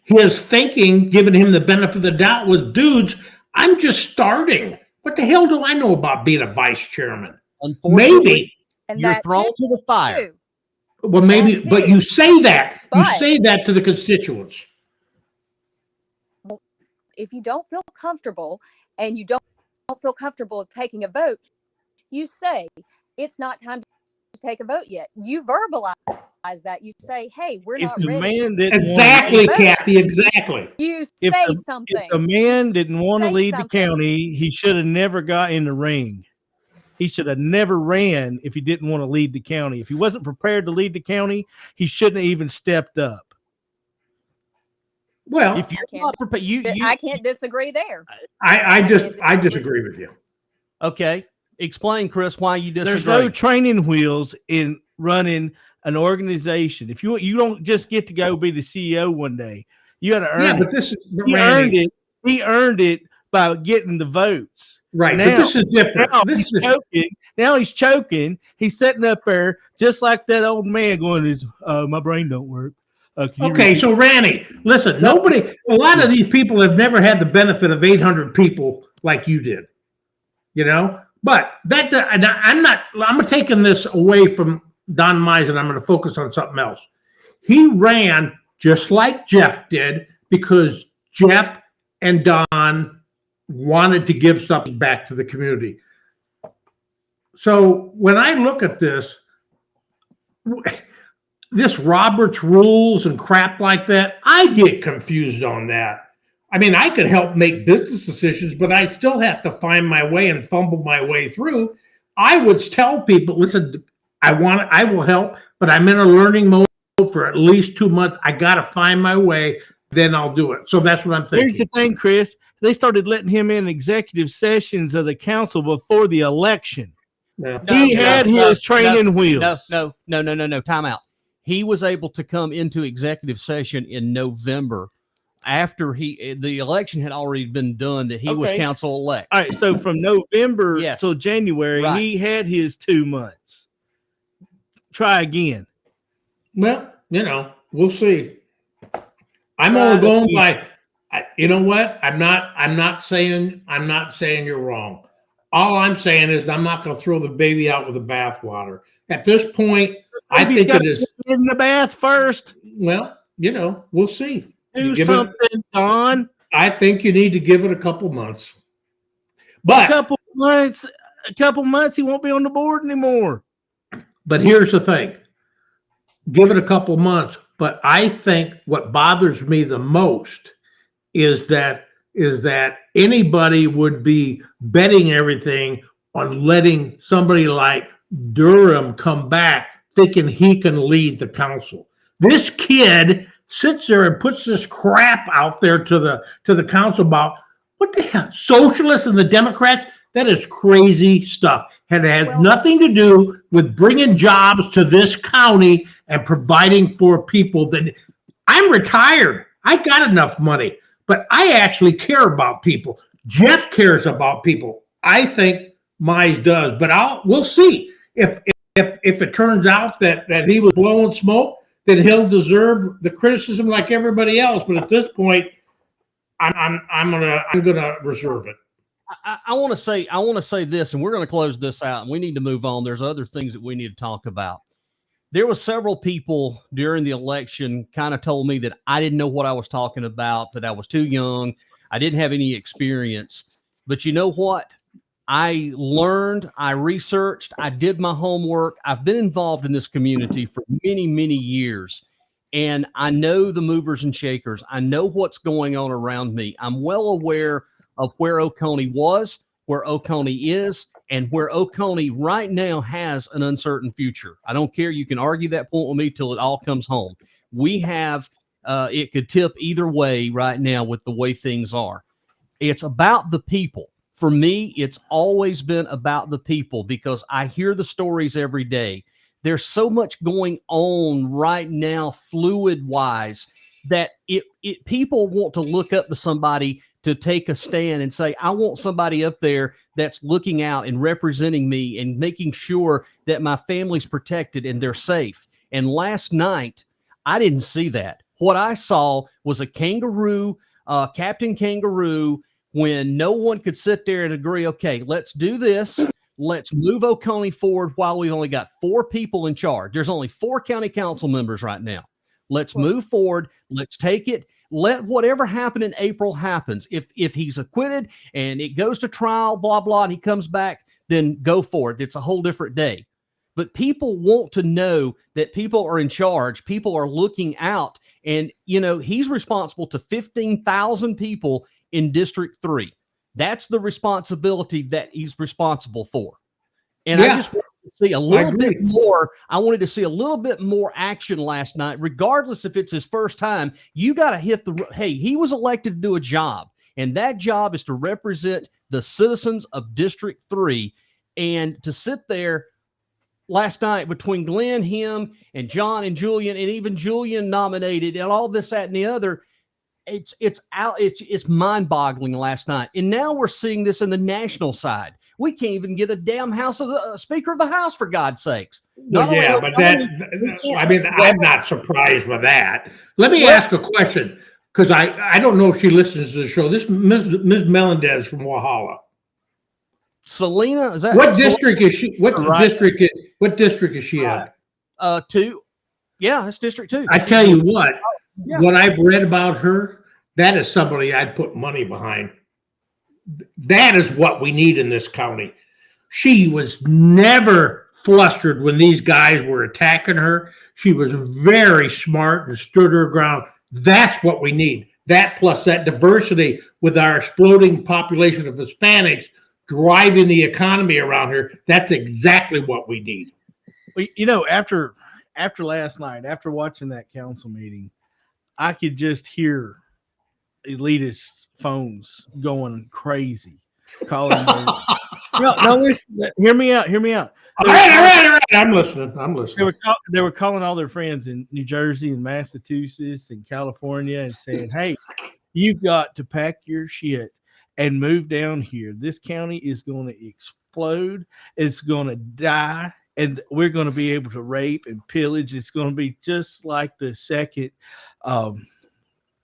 F: his thinking, giving him the benefit of the doubt, was, dudes, I'm just starting. What the hell do I know about being a vice chairman?
D: Unfortunately, you're thrown to the fire.
F: Well, maybe, but you say that. You say that to the constituents.
G: If you don't feel comfortable and you don't feel comfortable taking a vote, you say, it's not time to take a vote yet. You verbalize that. You say, hey, we're not ready.
F: Exactly, Kathy, exactly.
G: You say something.
E: If the man didn't want to lead the county, he should have never got in the ring. He should have never ran if he didn't want to lead the county. If he wasn't prepared to lead the county, he shouldn't have even stepped up.
F: Well,
D: If you're not prepared,
G: I can't disagree there.
F: I
G: can't
F: disagree with you.
D: okay. Explain, Chris, why you disagree.
E: There's no training wheels in running an organization. If you don't just get to go be the CEO one day, you got to earn it.
F: But this is
E: He earned it. He earned it by getting the votes.
F: Right.
E: Now,
F: but this is different.
E: Now he's choking. He's sitting up there just like that old man going, my brain don't work.
F: Okay, so Randy, listen, a lot of these people have never had the benefit of 800 people like you did, but I'm taking this away from Don Mize and I'm going to focus on something else. He ran just like Jeff did because Jeff and Don wanted to give something back to the community. So when I look at this Robert's rules and crap like that, I get confused on that. I mean, I could help make business decisions, but I still have to find my way and fumble my way through. I would tell people, listen, I will help, but I'm in a learning mode for at least 2 months. I got to find my way, then I'll do it. So that's what I'm thinking.
E: Here's the thing, Chris. They started letting him in executive sessions of the council before the election.
F: Yeah.
E: He had his training wheels.
D: No. Time out. He was able to come into executive session in November after the election had already been done, that he was council elect.
E: All right, so from November till January,
D: Right.
E: he had his 2 months. Try again.
F: Well, we'll see. I'm only going by. You know what? I'm not saying you're wrong. All I'm saying is I'm not going to throw the baby out with the bathwater. At this point, I think it is
E: in the bath first.
F: Well, we'll see.
E: Do something, Don.
F: I think you need to give it a couple months. But
E: a couple months, he won't be on the board anymore.
F: But here's the thing. Give it a couple months. But I think what bothers me the most is that anybody would be betting everything on letting somebody like Durham come back thinking he can lead the council. This kid sits there and puts this crap out there to the council about what the hell, socialists and the Democrats. That is crazy stuff. And it has nothing to do with bringing jobs to this county and providing for people. That I'm retired. I got enough money, but I actually care about people. Jeff cares about people. I think Mize does, but we'll see if it turns out that he was blowing smoke, then he'll deserve the criticism like everybody else. But at this point, I'm gonna reserve it.
D: I want to say this, and we're going to close this out, and we need to move on. There's other things that we need to talk about. There was several people during the election kind of told me that I didn't know what I was talking about, that I was too young, I didn't have any experience. But you know what? I learned, I researched, I did my homework. I've been involved in this community for many, many years, and I know the movers and shakers. I know what's going on around me. I'm well aware of where Oconee was, where Oconee is, and where Oconee right now has an uncertain future. I don't care. You can argue that point with me till it all comes home. We have, it could tip either way right now with the way things are. It's about the people. For me, it's always been about the people because I hear the stories every day. There's so much going on right now, fluid-wise, that people want to look up to somebody to take a stand and say, I want somebody up there that's looking out and representing me and making sure that my family's protected and they're safe. And last night, I didn't see that. What I saw was a kangaroo, Captain Kangaroo, when no one could sit there and agree, okay, let's do this. Let's move Oconee forward while we've only got 4 people in charge. There's only 4 county council members right now. Let's move forward. Let's take it. Let whatever happened in April happens. If he's acquitted and it goes to trial, blah, blah, and he comes back, then go for it. It's a whole different day. But people want to know that people are in charge. People are looking out. And, he's responsible to 15,000 people in District 3. That's the responsibility that he's responsible for. And I just want to see a little bit more. I wanted to see a little bit more action last night, regardless if it's his first time. You got to hit the. Hey, he was elected to do a job, and that job is to represent the citizens of District 3, and to sit there last night between Glenn, him, and John and Julian, and even Julian nominated, and all this, that, and the other. It's mind-boggling last night, and now we're seeing this in the national side. We can't even get a damn Speaker of the House, for God's sakes.
F: Well, yeah, but I'm not surprised by that. Let me ask a question, because I don't know if she listens to the show. This Ms. Melendez from Walhalla.
D: Selena, is that
F: what district is she? What district is she at?
D: 2. Yeah, it's District 2.
F: I tell you what. Yeah. What I've read about her, that is somebody I'd put money behind. That is what we need in this county. She was never flustered when these guys were attacking her. She was very smart and stood her ground. That's what we need. That plus that diversity with our exploding population of Hispanics driving the economy around here. That's exactly what we need.
E: You know, after last night, after watching that council meeting, I could just hear elitist phones going crazy, calling me. No, listen, hear me out.
F: All right. I'm listening.
E: They were calling all their friends in New Jersey and Massachusetts and California and saying, "Hey, you've got to pack your shit and move down here. This county is going to explode. It's going to die. And we're going to be able to rape and pillage. It's going to be just like the second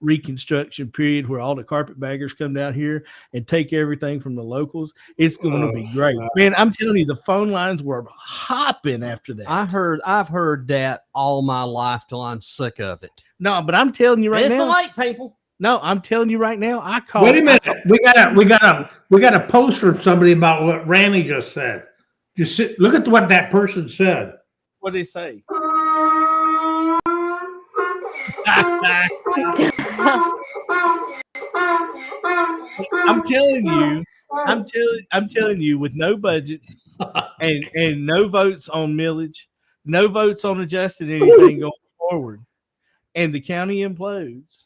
E: Reconstruction period where all the carpetbaggers come down here and take everything from the locals. It's going to be great." Man, I'm telling you, the phone lines were hopping after that.
D: I've heard that all my life till I'm sick of it.
E: No, but I'm telling you right now.
D: It's the white people.
E: No, I'm telling you right now.
F: Wait a minute. We got a post from somebody about what Randy just said. Just look at what that person said.
E: What did he say? I'm telling you, with no budget and no votes on millage, no votes on adjusting anything going forward, and the county implodes,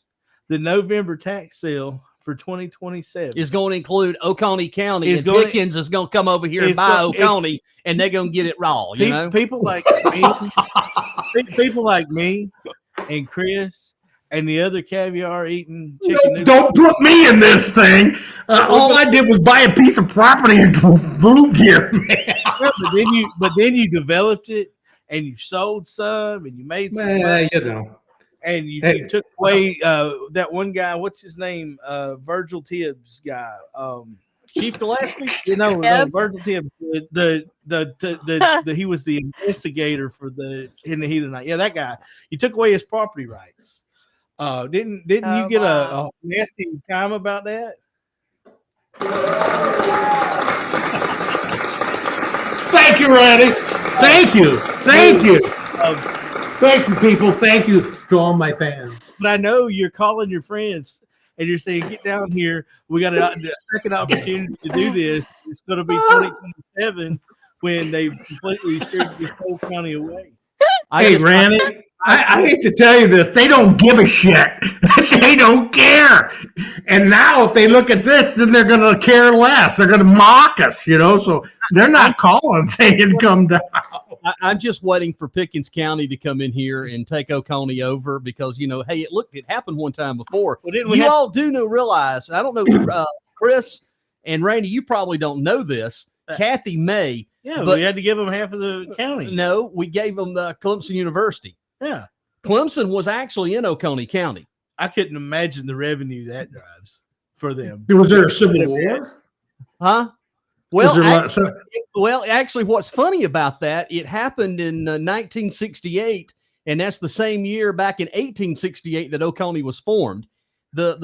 E: the November tax sale for 2027
D: is going to include Oconee County, and Pickens is going to come over here and buy Oconee, and they're going to get it raw. You know,
E: people like me, and Chris and the other caviar eating chicken.
F: Don't put me in this thing. All I did was buy a piece of property and moved here.
E: Yeah, but then you developed it, and you sold some, and you made some money.
F: You know.
E: And you took away that one guy. What's his name? Virgil Tibbs guy.
D: Chief Gillespie.
E: No, Virgil Tibbs. He was the investigator for in the heat of the night. Yeah, that guy. You took away his property rights. Didn't you get a nasty time about that?
F: Thank you, Randy. Thank you. Thank you, people. Thank you to all my fans.
E: But I know you're calling your friends and you're saying, "Get down here. We got a second opportunity to do this. It's going to be 2027 when they've completely stripped this whole county away."
F: Hey, Randy, I hate to tell you this. They don't give a shit. They don't care. And now if they look at this, then they're going to care less. They're going to mock us, so they're not calling saying come down.
D: I'm just waiting for Pickens County to come in here and take Oconee over because, hey, it happened one time before. Well, all do realize, I don't know, Chris and Randy, you probably don't know this. Kathy May.
E: Yeah, but we had to give them half of the county.
D: No, we gave them the Clemson University.
E: Yeah.
D: Clemson was actually in Oconee County.
E: I couldn't imagine the revenue that drives for them.
F: Was there a civil war?
D: Huh? Well, actually, what's funny about that, it happened in 1968, and that's the same year back in 1868 that Oconee was formed. The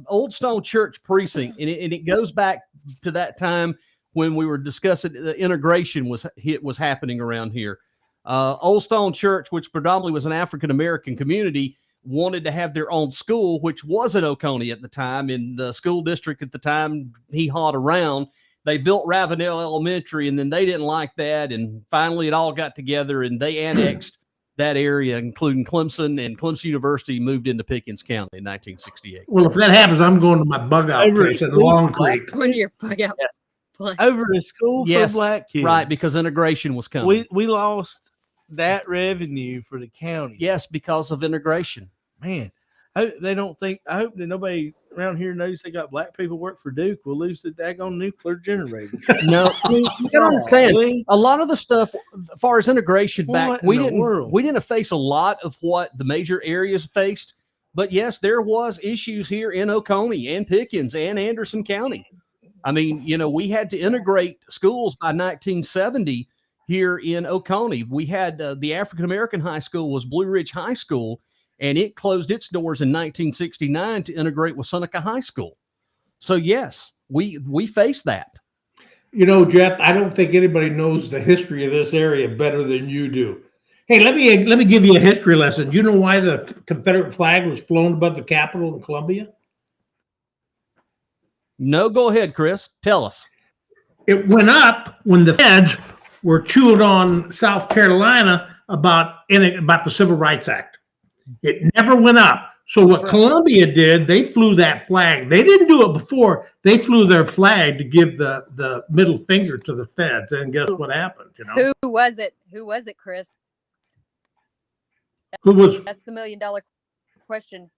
D: Old Stone Church precinct, and it goes back to that time when we were discussing the integration was happening around here. Old Stone Church, which predominantly was an African-American community, wanted to have their own school, which was in Oconee at the time, and the school district at the time he hawed around. they built Ravenel Elementary, and then they didn't like that. And finally, it all got together, and they annexed that area, including Clemson, and Clemson University moved into Pickens County in 1968.
F: Well, if that happens, I'm going to my bug out
E: Over
F: place
E: at
F: in Long Creek.
G: When you're bug out
D: Yes.
G: place.
E: Over to school
D: Yes,
E: for black kids.
D: Right, because integration was coming.
E: we lost that revenue for the county.
D: Yes, because of integration.
E: Man, I hope that nobody around here knows they got black people work for Duke. We'll lose the daggone nuclear generator.
D: No, I mean, you gotta understand.
E: Really?
D: A lot of the stuff, as far as integration back,
E: What
D: we
E: in the
D: didn't
E: world?
D: we didn't face a lot of what the major areas faced. But yes, there was issues here in Oconee and Pickens and Anderson County. I mean, we had to integrate schools by 1970 here in Oconee. We had the African American high school was Blue Ridge High School, and it closed its doors in 1969 to integrate with Seneca High School. So yes, we faced that.
F: Jeff, I don't think anybody knows the history of this area better than you do. Hey, let me give you a history lesson. Do you know why the Confederate flag was flown above the Capitol in Columbia?
D: No, go ahead, Chris. Tell us.
F: It went up when the feds were chewing on South Carolina about the Civil Rights Act. It never went up. So what Columbia did, they flew that flag. They didn't do it before. They flew their flag to give the middle finger to the feds. And guess what happened?
G: Who was it? Who was it, Chris?
F: Who was?
G: That's the $1 million question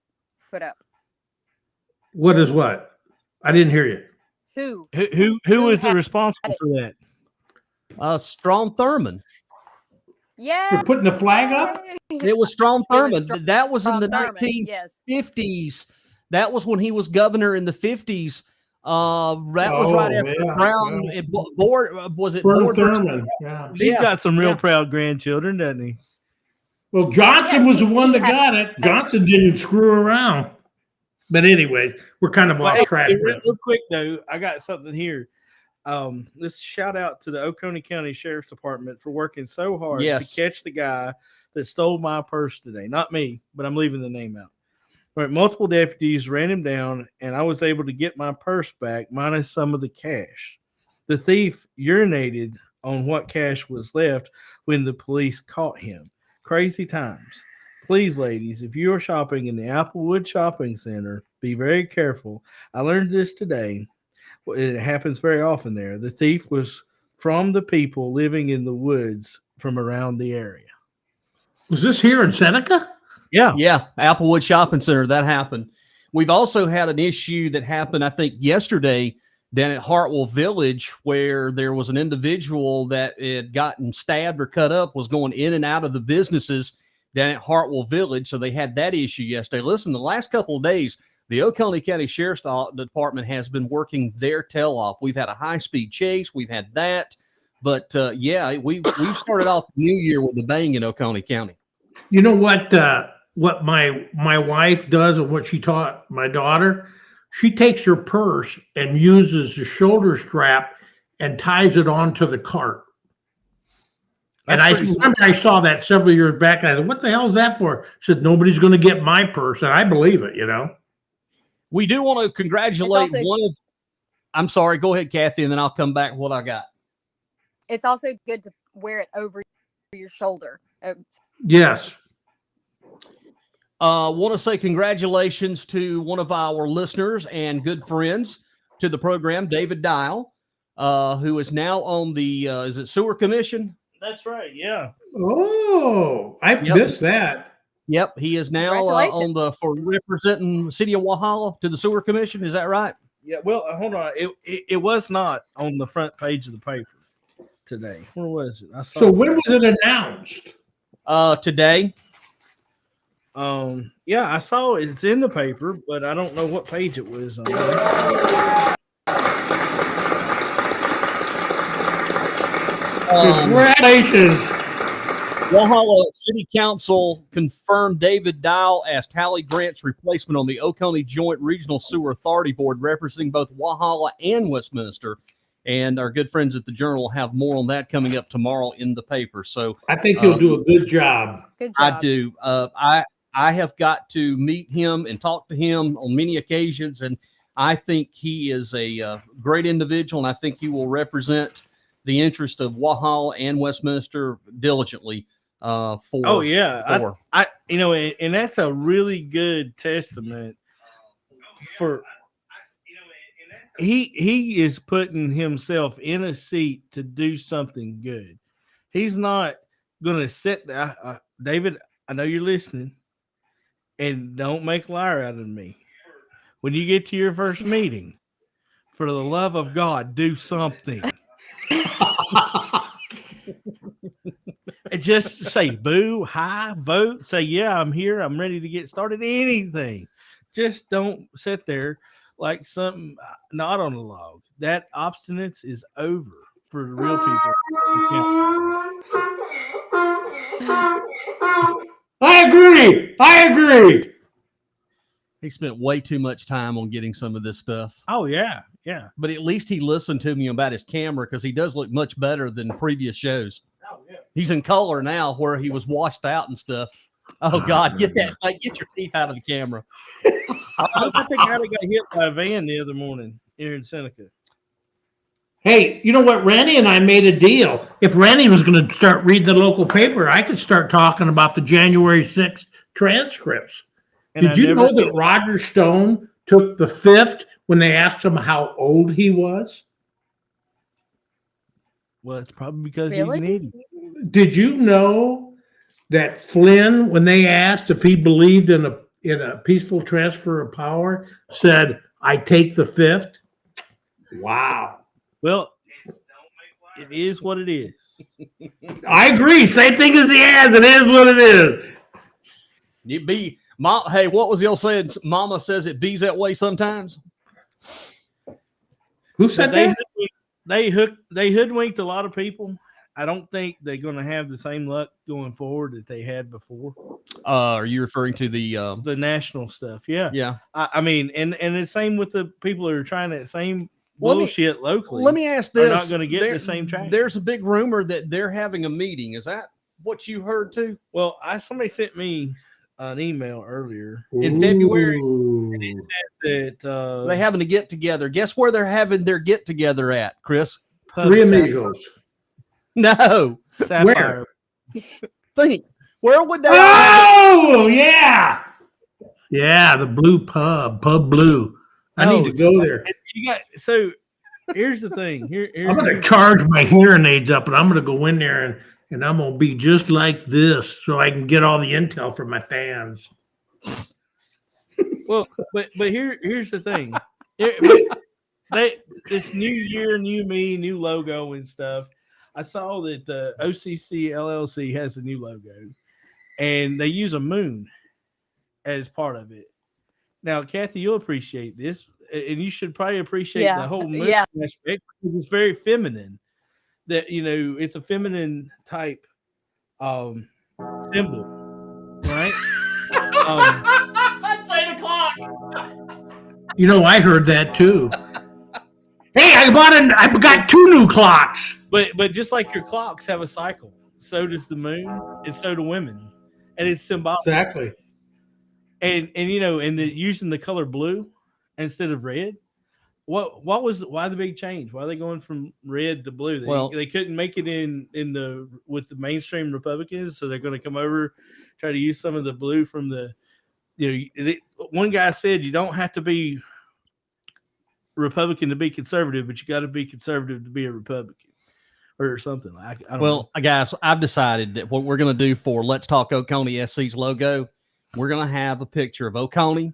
G: put up.
F: What is what? I didn't hear you.
G: Who?
E: Who was the responsible for that?
D: Strom Thurmond.
G: Yeah.
F: For putting the flag up?
D: It was Strom Thurmond. That was in the
G: Strom Thurmond,
D: 1950s.
G: yes.
D: That was when he was governor in the 50s. That was right after Brown.
F: Yeah.
D: Was it
F: Strom
D: Board?
F: Thurmond. Yeah.
E: He's got some real proud grandchildren, doesn't he?
F: Well, Johnson
G: Yes,
F: was the one
G: he
F: that got it. Johnson didn't screw around. But anyway, we're kind of off track.
E: Real quick though, I got something here. Let's shout out to the Oconee County Sheriff's Department for working so hard to catch the guy that stole my purse today. Not me, but I'm leaving the name out. Right, multiple deputies ran him down, and I was able to get my purse back minus some of the cash. The thief urinated on what cash was left when the police caught him. Crazy times. Please, ladies, if you are shopping in the Applewood Shopping Center, be very careful. I learned this today. It happens very often there. The thief was from the people living in the woods from around the area.
F: Was this here in Seneca?
E: Yeah.
D: Yeah, Applewood Shopping Center. That happened. We've also had an issue that happened, I think, yesterday down at Hartwell Village, where there was an individual that had gotten stabbed or cut up, was going in and out of the businesses down at Hartwell Village. So they had that issue yesterday. Listen, the last couple of days, the Oconee County Sheriff's Department has been working their tail off. We've had a high-speed chase. We've had that. But, we've started off the new year with a bang in Oconee County.
F: You know what my wife does and what she taught my daughter? She takes her purse and uses the shoulder strap and ties it onto the cart. And I remember I saw that several years back. And I said, what the hell is that for? She said, nobody's going to get my purse. And I believe it,
D: We do want to congratulate I'm sorry, go ahead, Kathy, and then I'll come back with what I got.
G: It's also good to wear it over your shoulder.
F: Yes.
D: Want to say congratulations to one of our listeners and good friends to the program, David Dial, who is now on the is it Sewer Commission?
E: That's right. Yeah.
F: Oh, I missed that.
D: Yep, he is now for representing the city of Walhalla to the Sewer Commission. Is that right?
E: Yeah. Well, hold on. It was not on the front page of the paper today. Where was it? I saw.
F: So when was it announced?
D: Today.
E: Yeah, I saw it's in the paper, but I don't know what page it was on.
F: Congratulations.
D: Walhalla City Council confirmed David Dial as Tally Grant's replacement on the Oconee Joint Regional Sewer Authority Board, representing both Walhalla and Westminster. And our good friends at the Journal have more on that coming up tomorrow in the paper. So
F: I think he'll do a good job.
G: Good job.
D: I do. I have got to meet him and talk to him on many occasions, and I think he is a great individual, and I think he will represent the interest of Wahal and Westminster diligently.
E: Oh yeah, I and that's a really good testament for. He is putting himself in a seat to do something good. He's not going to sit there. David, I know you're listening, and don't make a liar out of me. When you get to your first meeting, for the love of God, do something. And just say boo, hi, vote, say, yeah, I'm here. I'm ready to get started. Anything. Just don't sit there like something not on the log. That obstinance is over for the real people.
F: I agree.
D: He spent way too much time on getting some of this stuff.
E: Oh, yeah. Yeah.
D: But at least he listened to me about his camera because he does look much better than previous shows.
E: Oh, yeah.
D: He's in color now where he was washed out and stuff. Oh, God, get that. Like, get your teeth out of the camera.
E: I think I got hit by a van the other morning here in Seneca.
F: Hey, you know what? Randy and I made a deal. If Randy was going to start reading the local paper, I could start talking about the January 6th transcripts.
E: And
F: Did you know that Roger Stone took the fifth when they asked him how old he was?
E: Well, it's probably because
G: Really?
E: he's needy.
F: Did you know that Flynn, when they asked if he believed in a peaceful transfer of power, said, "I take the fifth"? Wow.
E: Well, it is what it is.
F: I agree. Same thing as he has. It is what it is.
D: Hey, what was the old saying? Mama says it bees that way sometimes.
F: Who said that?
E: They hoodwinked a lot of people. I don't think they're going to have the same luck going forward that they had before.
D: Are you referring to the
E: national stuff? Yeah,
D: yeah.
E: I mean, and the same with the people who are trying that same bullshit locally.
D: Let me ask this:
E: they're not going to get the same track.
D: There's a big rumor that they're having a meeting. Is that what you heard too?
E: Well, somebody sent me an email earlier
D: in February,
E: and it says that
D: they're having a get together. Guess where they're having their get together at, Chris?
F: Three Amigos.
D: No,
E: Sapphire.
D: Think. Where would they?
F: Oh yeah, the Blue Pub Blue. I need to go there.
E: So here's the thing.
F: I'm going to charge my hearing aids up, and I'm going to go in there and I'm going to be just like this, so I can get all the intel from my fans.
E: Well, but here's the thing. This new year, new me, new logo and stuff. I saw that the OCC LLC has a new logo, and they use a moon as part of it. Now, Kathy, you'll appreciate this, and you should probably appreciate the whole moon aspect. It's very feminine. That it's a feminine type symbol, right?
B: It's 8 o'clock.
F: I heard that too. Hey, I got 2 new clocks.
E: But just like your clocks have a cycle, so does the moon, and so do women, and it's symbolic.
F: Exactly.
E: And using the color blue instead of red. Why the big change? Why are they going from red to blue? They couldn't make it with the mainstream Republicans, so they're going to come over, try to use some of the blue from the. One guy said you don't have to be Republican to be conservative, but you got to be conservative to be a Republican, or something. I don't know.
D: Guys, I've decided that what we're going to do for Let's Talk Oconee SC's logo, we're going to have a picture of Oconee,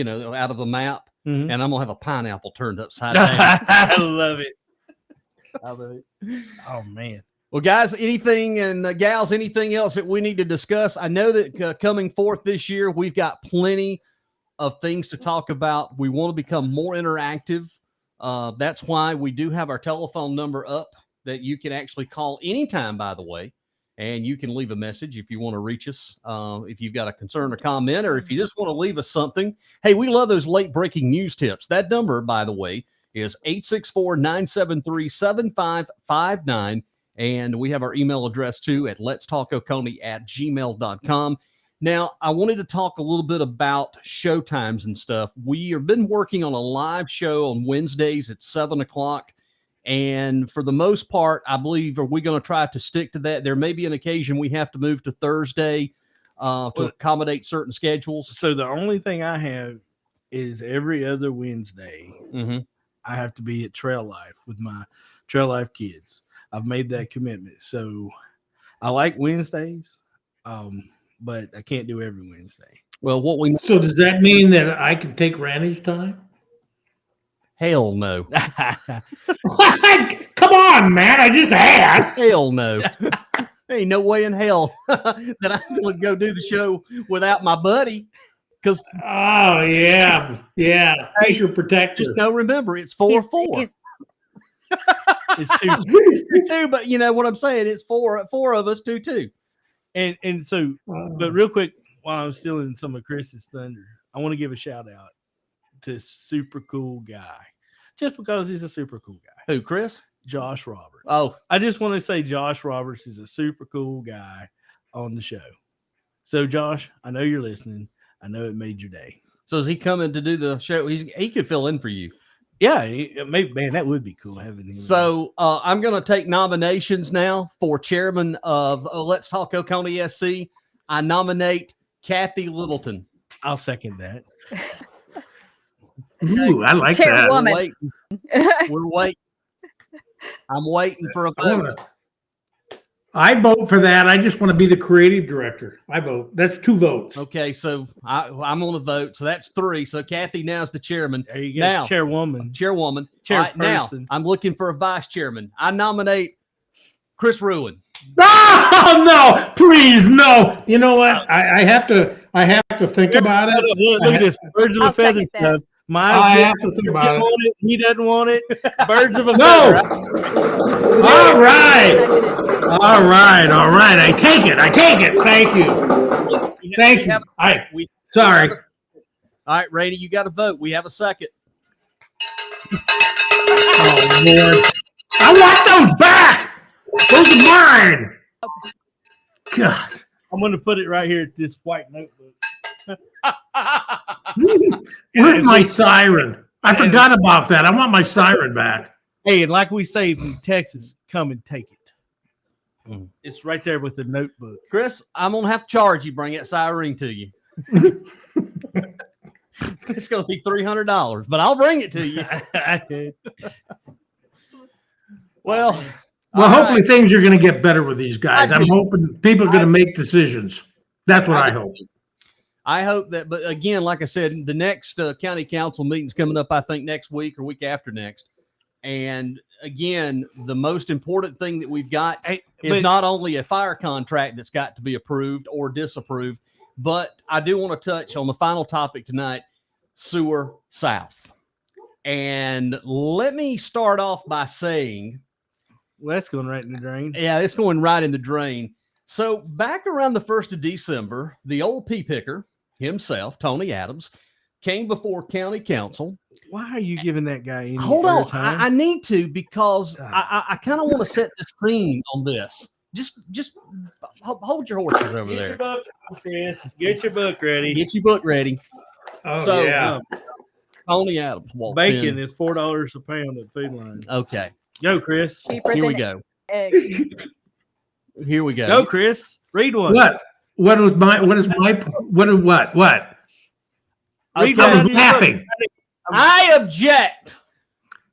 D: out of the map, and I'm going to have a pineapple turned upside down.
E: I love it. Oh, man.
D: Well, guys, anything and gals, anything else that we need to discuss? I know that coming forth this year, we've got plenty of things to talk about. We want to become more interactive. That's why we do have our telephone number up that you can actually call anytime, by the way, and you can leave a message if you want to reach us. If you've got a concern or comment, or if you just want to leave us something. Hey, we love those late breaking news tips. That number, by the way, is 864-973-7559. And we have our email address too at letstalkoconee@gmail.com. Now, I wanted to talk a little bit about show times and stuff. We have been working on a live show on Wednesdays at 7 o'clock. And for the most part, I believe, are we going to try to stick to that? There may be an occasion we have to move to Thursday to accommodate certain schedules.
E: So the only thing I have is every other Wednesday, I have to be at Trail Life with my Trail Life kids. I've made that commitment. So I like Wednesdays, but I can't do every Wednesday.
D: Well,
F: So does that mean that I can take Randy's time?
D: Hell no.
F: Come on, man. I just asked.
D: Hell no. Ain't no way in hell that I'm going to go do the show without my buddy. Because
F: He's your protector.
D: just no, remember, it's 4-4.
G: He's
E: It's two.
D: It's 2, but you know what I'm saying? It's four of us, 2-2.
E: And so, but real quick, while I'm still in some of Chris's thunder, I want to give a shout out to a super cool guy, just because he's a super cool guy.
D: Who, Chris?
E: Josh Roberts.
D: Oh,
E: I just want to say Josh Roberts is a super cool guy on the show. So, Josh, I know you're listening. I know it made your day.
D: so is he coming to do the show? He could fill in for you.
E: Yeah, maybe, man, that would be cool having him.
D: So I'm going to take nominations now for chairman of Let's Talk Oconee SC. I nominate Kathy Littleton.
E: I'll second that.
F: Ooh, I like
G: Chairwoman.
D: We're waiting. I'm waiting for a vote.
F: I vote for that. I just want to be the creative director. I vote. That's 2 votes.
D: Okay, so I'm on the vote. So that's 3. So Kathy now is the chairman.
E: There you go.
D: Now,
E: Chairwoman.
D: Chairwoman. All right, now
E: Chairperson.
D: I'm looking for a vice chairman. I nominate Chris Ruin.
F: Oh no! Please no. You know what? I have to think about it.
E: Look at this. Birds of a
G: I'll
E: feather
G: second that.
E: stuff.
F: I have to think about it.
E: Want it. He doesn't want it. Birds of a
F: No.
E: feather.
F: All right. I take it. Thank you. Thank you. Sorry.
D: All right, Randy, you got to vote. We have a second.
F: Oh Lord. I want those back. Those are mine. God.
E: I'm going to put it right here at this white notebook.
F: Where's my siren? I forgot about that. I want my siren back.
E: Hey, and like we say in Texas, come and take it. It's right there with the notebook.
D: Chris, I'm going to have to charge you, bring that siren to you. It's going to be $300, but I'll bring it to you. Well,
F: Hopefully things are going to get better with these guys. I'm hoping people are going to make decisions. That's what I hope.
D: I hope that, but again, like I said, the next county council meeting's coming up, I think next week or week after next. And again, the most important thing that we've got is not only a fire contract that's got to be approved or disapproved, but I do want to touch on the final topic tonight, Sewer South. And let me start off by saying,
E: well, that's going right in the drain.
D: Yeah, it's going right in the drain. So back around the 1st of December, the old pea picker himself, Tony Adams, came before county council.
E: Why are you giving that guy any
D: Hold on.
E: airtime?
D: I need to, because I kind of want to set this theme on this. Just hold your horses over there.
E: Get your book, Chris. Get your book ready.
D: Get your book ready.
F: Oh,
D: So,
F: yeah.
D: Tony Adams walked
E: Bacon
D: in.
E: is $4 a pound at Food Line.
D: Okay.
E: Go, Chris.
G: cheaper
D: Here we
G: than
D: go.
G: eggs.
D: Here we go.
E: Go, Chris. Read one.
F: What? What? Read
E: Read
F: I
E: one.
F: was laughing.
D: I object.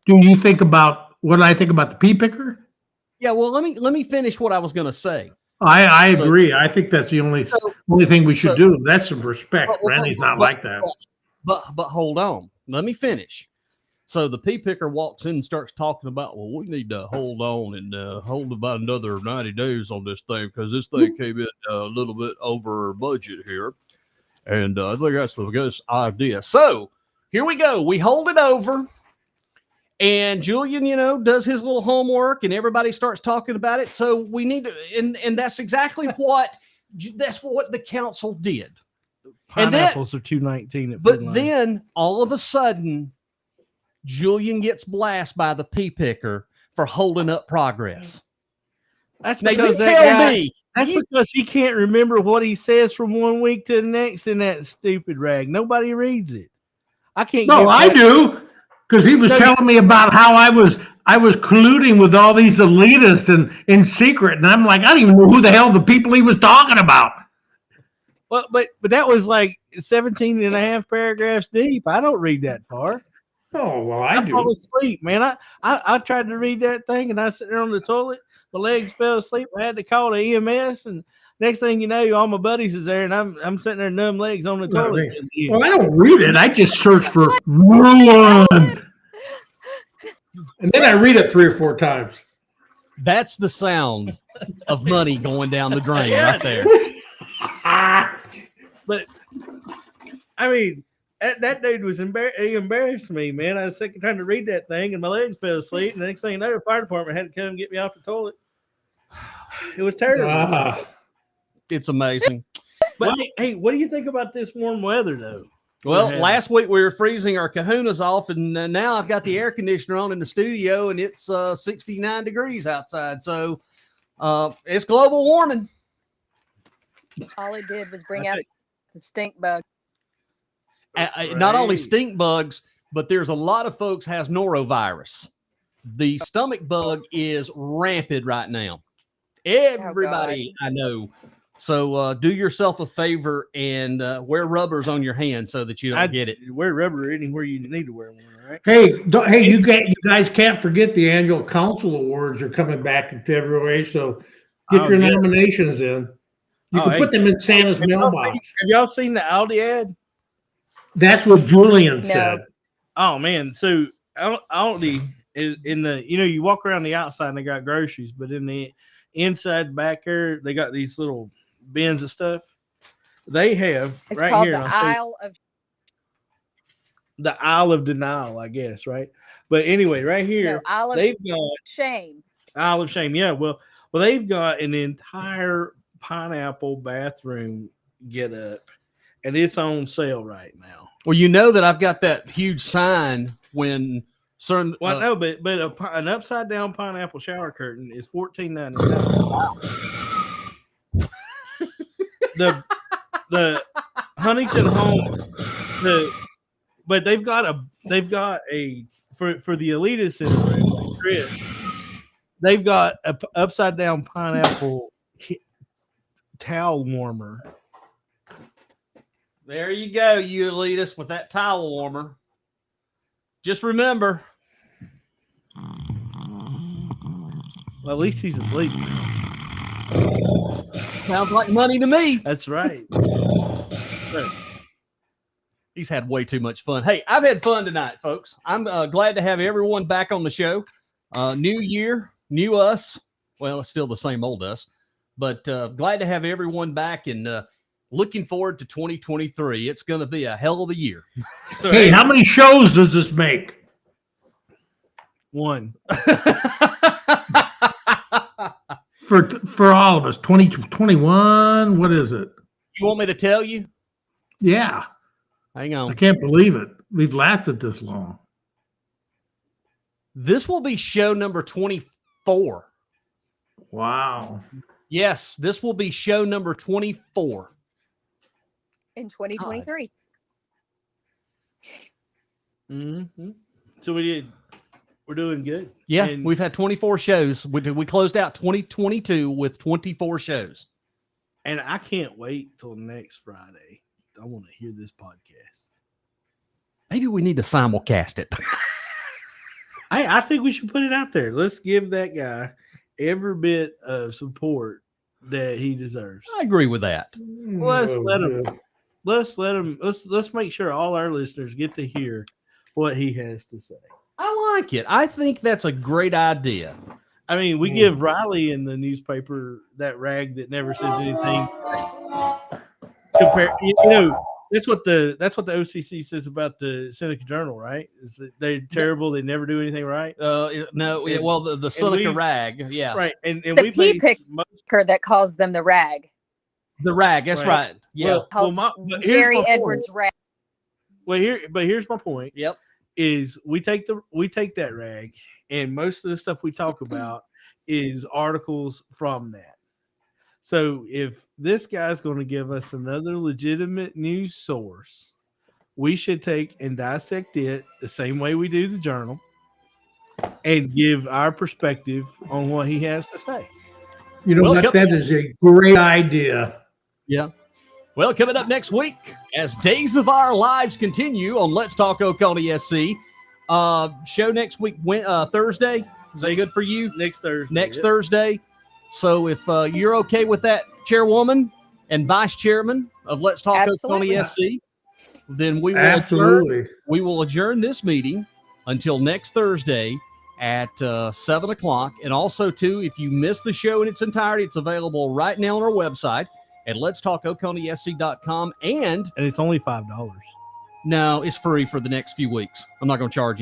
F: Do you think about what I think about the pea picker?
D: Yeah, well, let me finish what I was going to say.
F: I agree. I think that's the only thing we should do. That's some respect. Randy's not like that.
D: But hold on. Let me finish. So the pea picker walks in and starts talking about, well, we need to hold on and hold about another 90 days on this thing because this thing came in a little bit over budget here. And I think that's the best idea. So here we go. We hold it over. And Julian, does his little homework and everybody starts talking about it. So we need to, and that's exactly what the council did.
E: Pineapples are $2.19 at Food
D: But
E: Line.
D: then all of a sudden, Julian gets blasted by the pea picker for holding up progress.
E: That's
D: Now you
E: because that
D: tell
E: guy,
D: me.
E: that's because he can't remember what he says from one week to the next in that stupid rag. Nobody reads it. I can't.
F: No,
E: get
F: I do, because he was
E: No,
F: telling me about how I was colluding with all these elitists and in secret, and I'm like, I don't even know who the hell the people he was talking about.
E: Well, but that was like 17 and a half paragraphs deep. I don't read that far.
F: Oh well, I
E: fall
F: do.
E: asleep, man. I tried to read that thing, and I sit there on the toilet. My legs fell asleep. I had to call the EMS, and next thing you know, all my buddies is there, and I'm sitting there numb legs on the
F: No, I
E: toilet.
F: mean, well, I don't read it. I just search for ruin, and then I read it 3 or 4 times.
D: That's the sound of money going down the drain right there.
E: But I mean, that dude was he embarrassed me, man. I was sick of trying to read that thing, and my legs fell asleep. And the next thing you know, the fire department had to come and get me off the toilet. It was terrible.
D: It's amazing.
E: But hey, what do you think about this warm weather, though?
D: Well, last week we were freezing our kahunas off, and now I've got the air conditioner on in the studio, and it's 69 degrees outside. So it's global warming.
G: All it did was bring out the stink bug.
D: Not only stink bugs, but there's a lot of folks has norovirus. The stomach bug is rampant right now. Everybody I know. So do yourself a favor and wear rubbers on your hands so that you don't get it.
E: Wear rubber anywhere you need to wear one, right?
F: Hey, you guys can't forget the annual council awards are coming back in February, so get your nominations in. You can put them in Santa's mailbox.
E: Have y'all seen the Aldi ad?
F: That's what Julian said.
E: Oh man, so Aldi is in the you walk around the outside and they got groceries, but in the inside back there they got these little bins of stuff. They have
G: it's
E: right
G: called
E: here. The Isle of Denial, I guess, right? But anyway, right here they've got
G: Shame.
E: Isle of Shame, yeah. Well, they've got an entire pineapple bathroom get up, and it's on sale right now.
D: Well, you know that I've got that huge sign when certain.
E: Well, no, but an upside down pineapple shower curtain is $14.99. the Huntington Home, but they've got a for the elitists in the room, like Chris, they've got a upside down pineapple towel warmer.
D: There you go, you elitist, with that towel warmer. Just remember.
E: Well, at least he's asleep.
D: Sounds like money to me.
E: That's right.
D: He's had way too much fun. Hey, I've had fun tonight, folks. I'm glad to have everyone back on the show. New year, new us. Well, it's still the same old us, but glad to have everyone back and looking forward to 2023. It's going to be a hell of a year.
F: So, hey, how many shows does this make?
E: 1.
F: For all of us, 2021. What is it?
D: You want me to tell you?
F: Yeah.
D: Hang on.
F: I can't believe it. We've lasted this long.
D: This will be show number 24.
F: Wow.
D: Yes, this will be show number 24.
G: In 2023.
E: Mm-hmm. So we're doing good.
D: Yeah, and we've had 24 shows. We closed out 2022 with 24 shows.
E: And I can't wait till next Friday. I want to hear this podcast.
D: Maybe we need to simulcast it.
E: I think we should put it out there. Let's give that guy every bit of support that he deserves.
D: I agree with that.
E: Let's make sure all our listeners get to hear what he has to say.
D: I like it. I think that's a great idea.
E: I mean, we give Riley in the newspaper that rag that never says anything. That's what the OCC says about the Seneca Journal, right? Is that they're terrible. They never do anything right.
D: The Seneca rag, yeah,
E: right. And
G: the pea picker that calls them the rag.
D: The rag, that's right. Yeah,
G: Jerry Edwards rag.
E: Here's my point.
D: Yep,
E: is we take that rag and most of the stuff we talk about is articles from that. So if this guy's going to give us another legitimate news source, we should take and dissect it the same way we do the journal and give our perspective on what he has to say.
F: You know
D: Well,
F: what? That is a great idea.
D: Yeah. Well, coming up next week, as Days of Our Lives continue on Let's Talk Oconee SC, show next week, Thursday. Is that good for you?
E: Next Thursday.
D: Next Thursday. So if you're okay with that, Chairwoman and Vice Chairman of Let's Talk
G: Absolutely.
D: Oconee SC, then we will
F: Absolutely.
D: adjourn this meeting until next Thursday at 7 o'clock. And also, too, if you missed the show in its entirety, it's available right now on our website at letstalkoconeesc.com. And
E: it's only $5.
D: no, it's free for the next few weeks. I'm not going to charge you.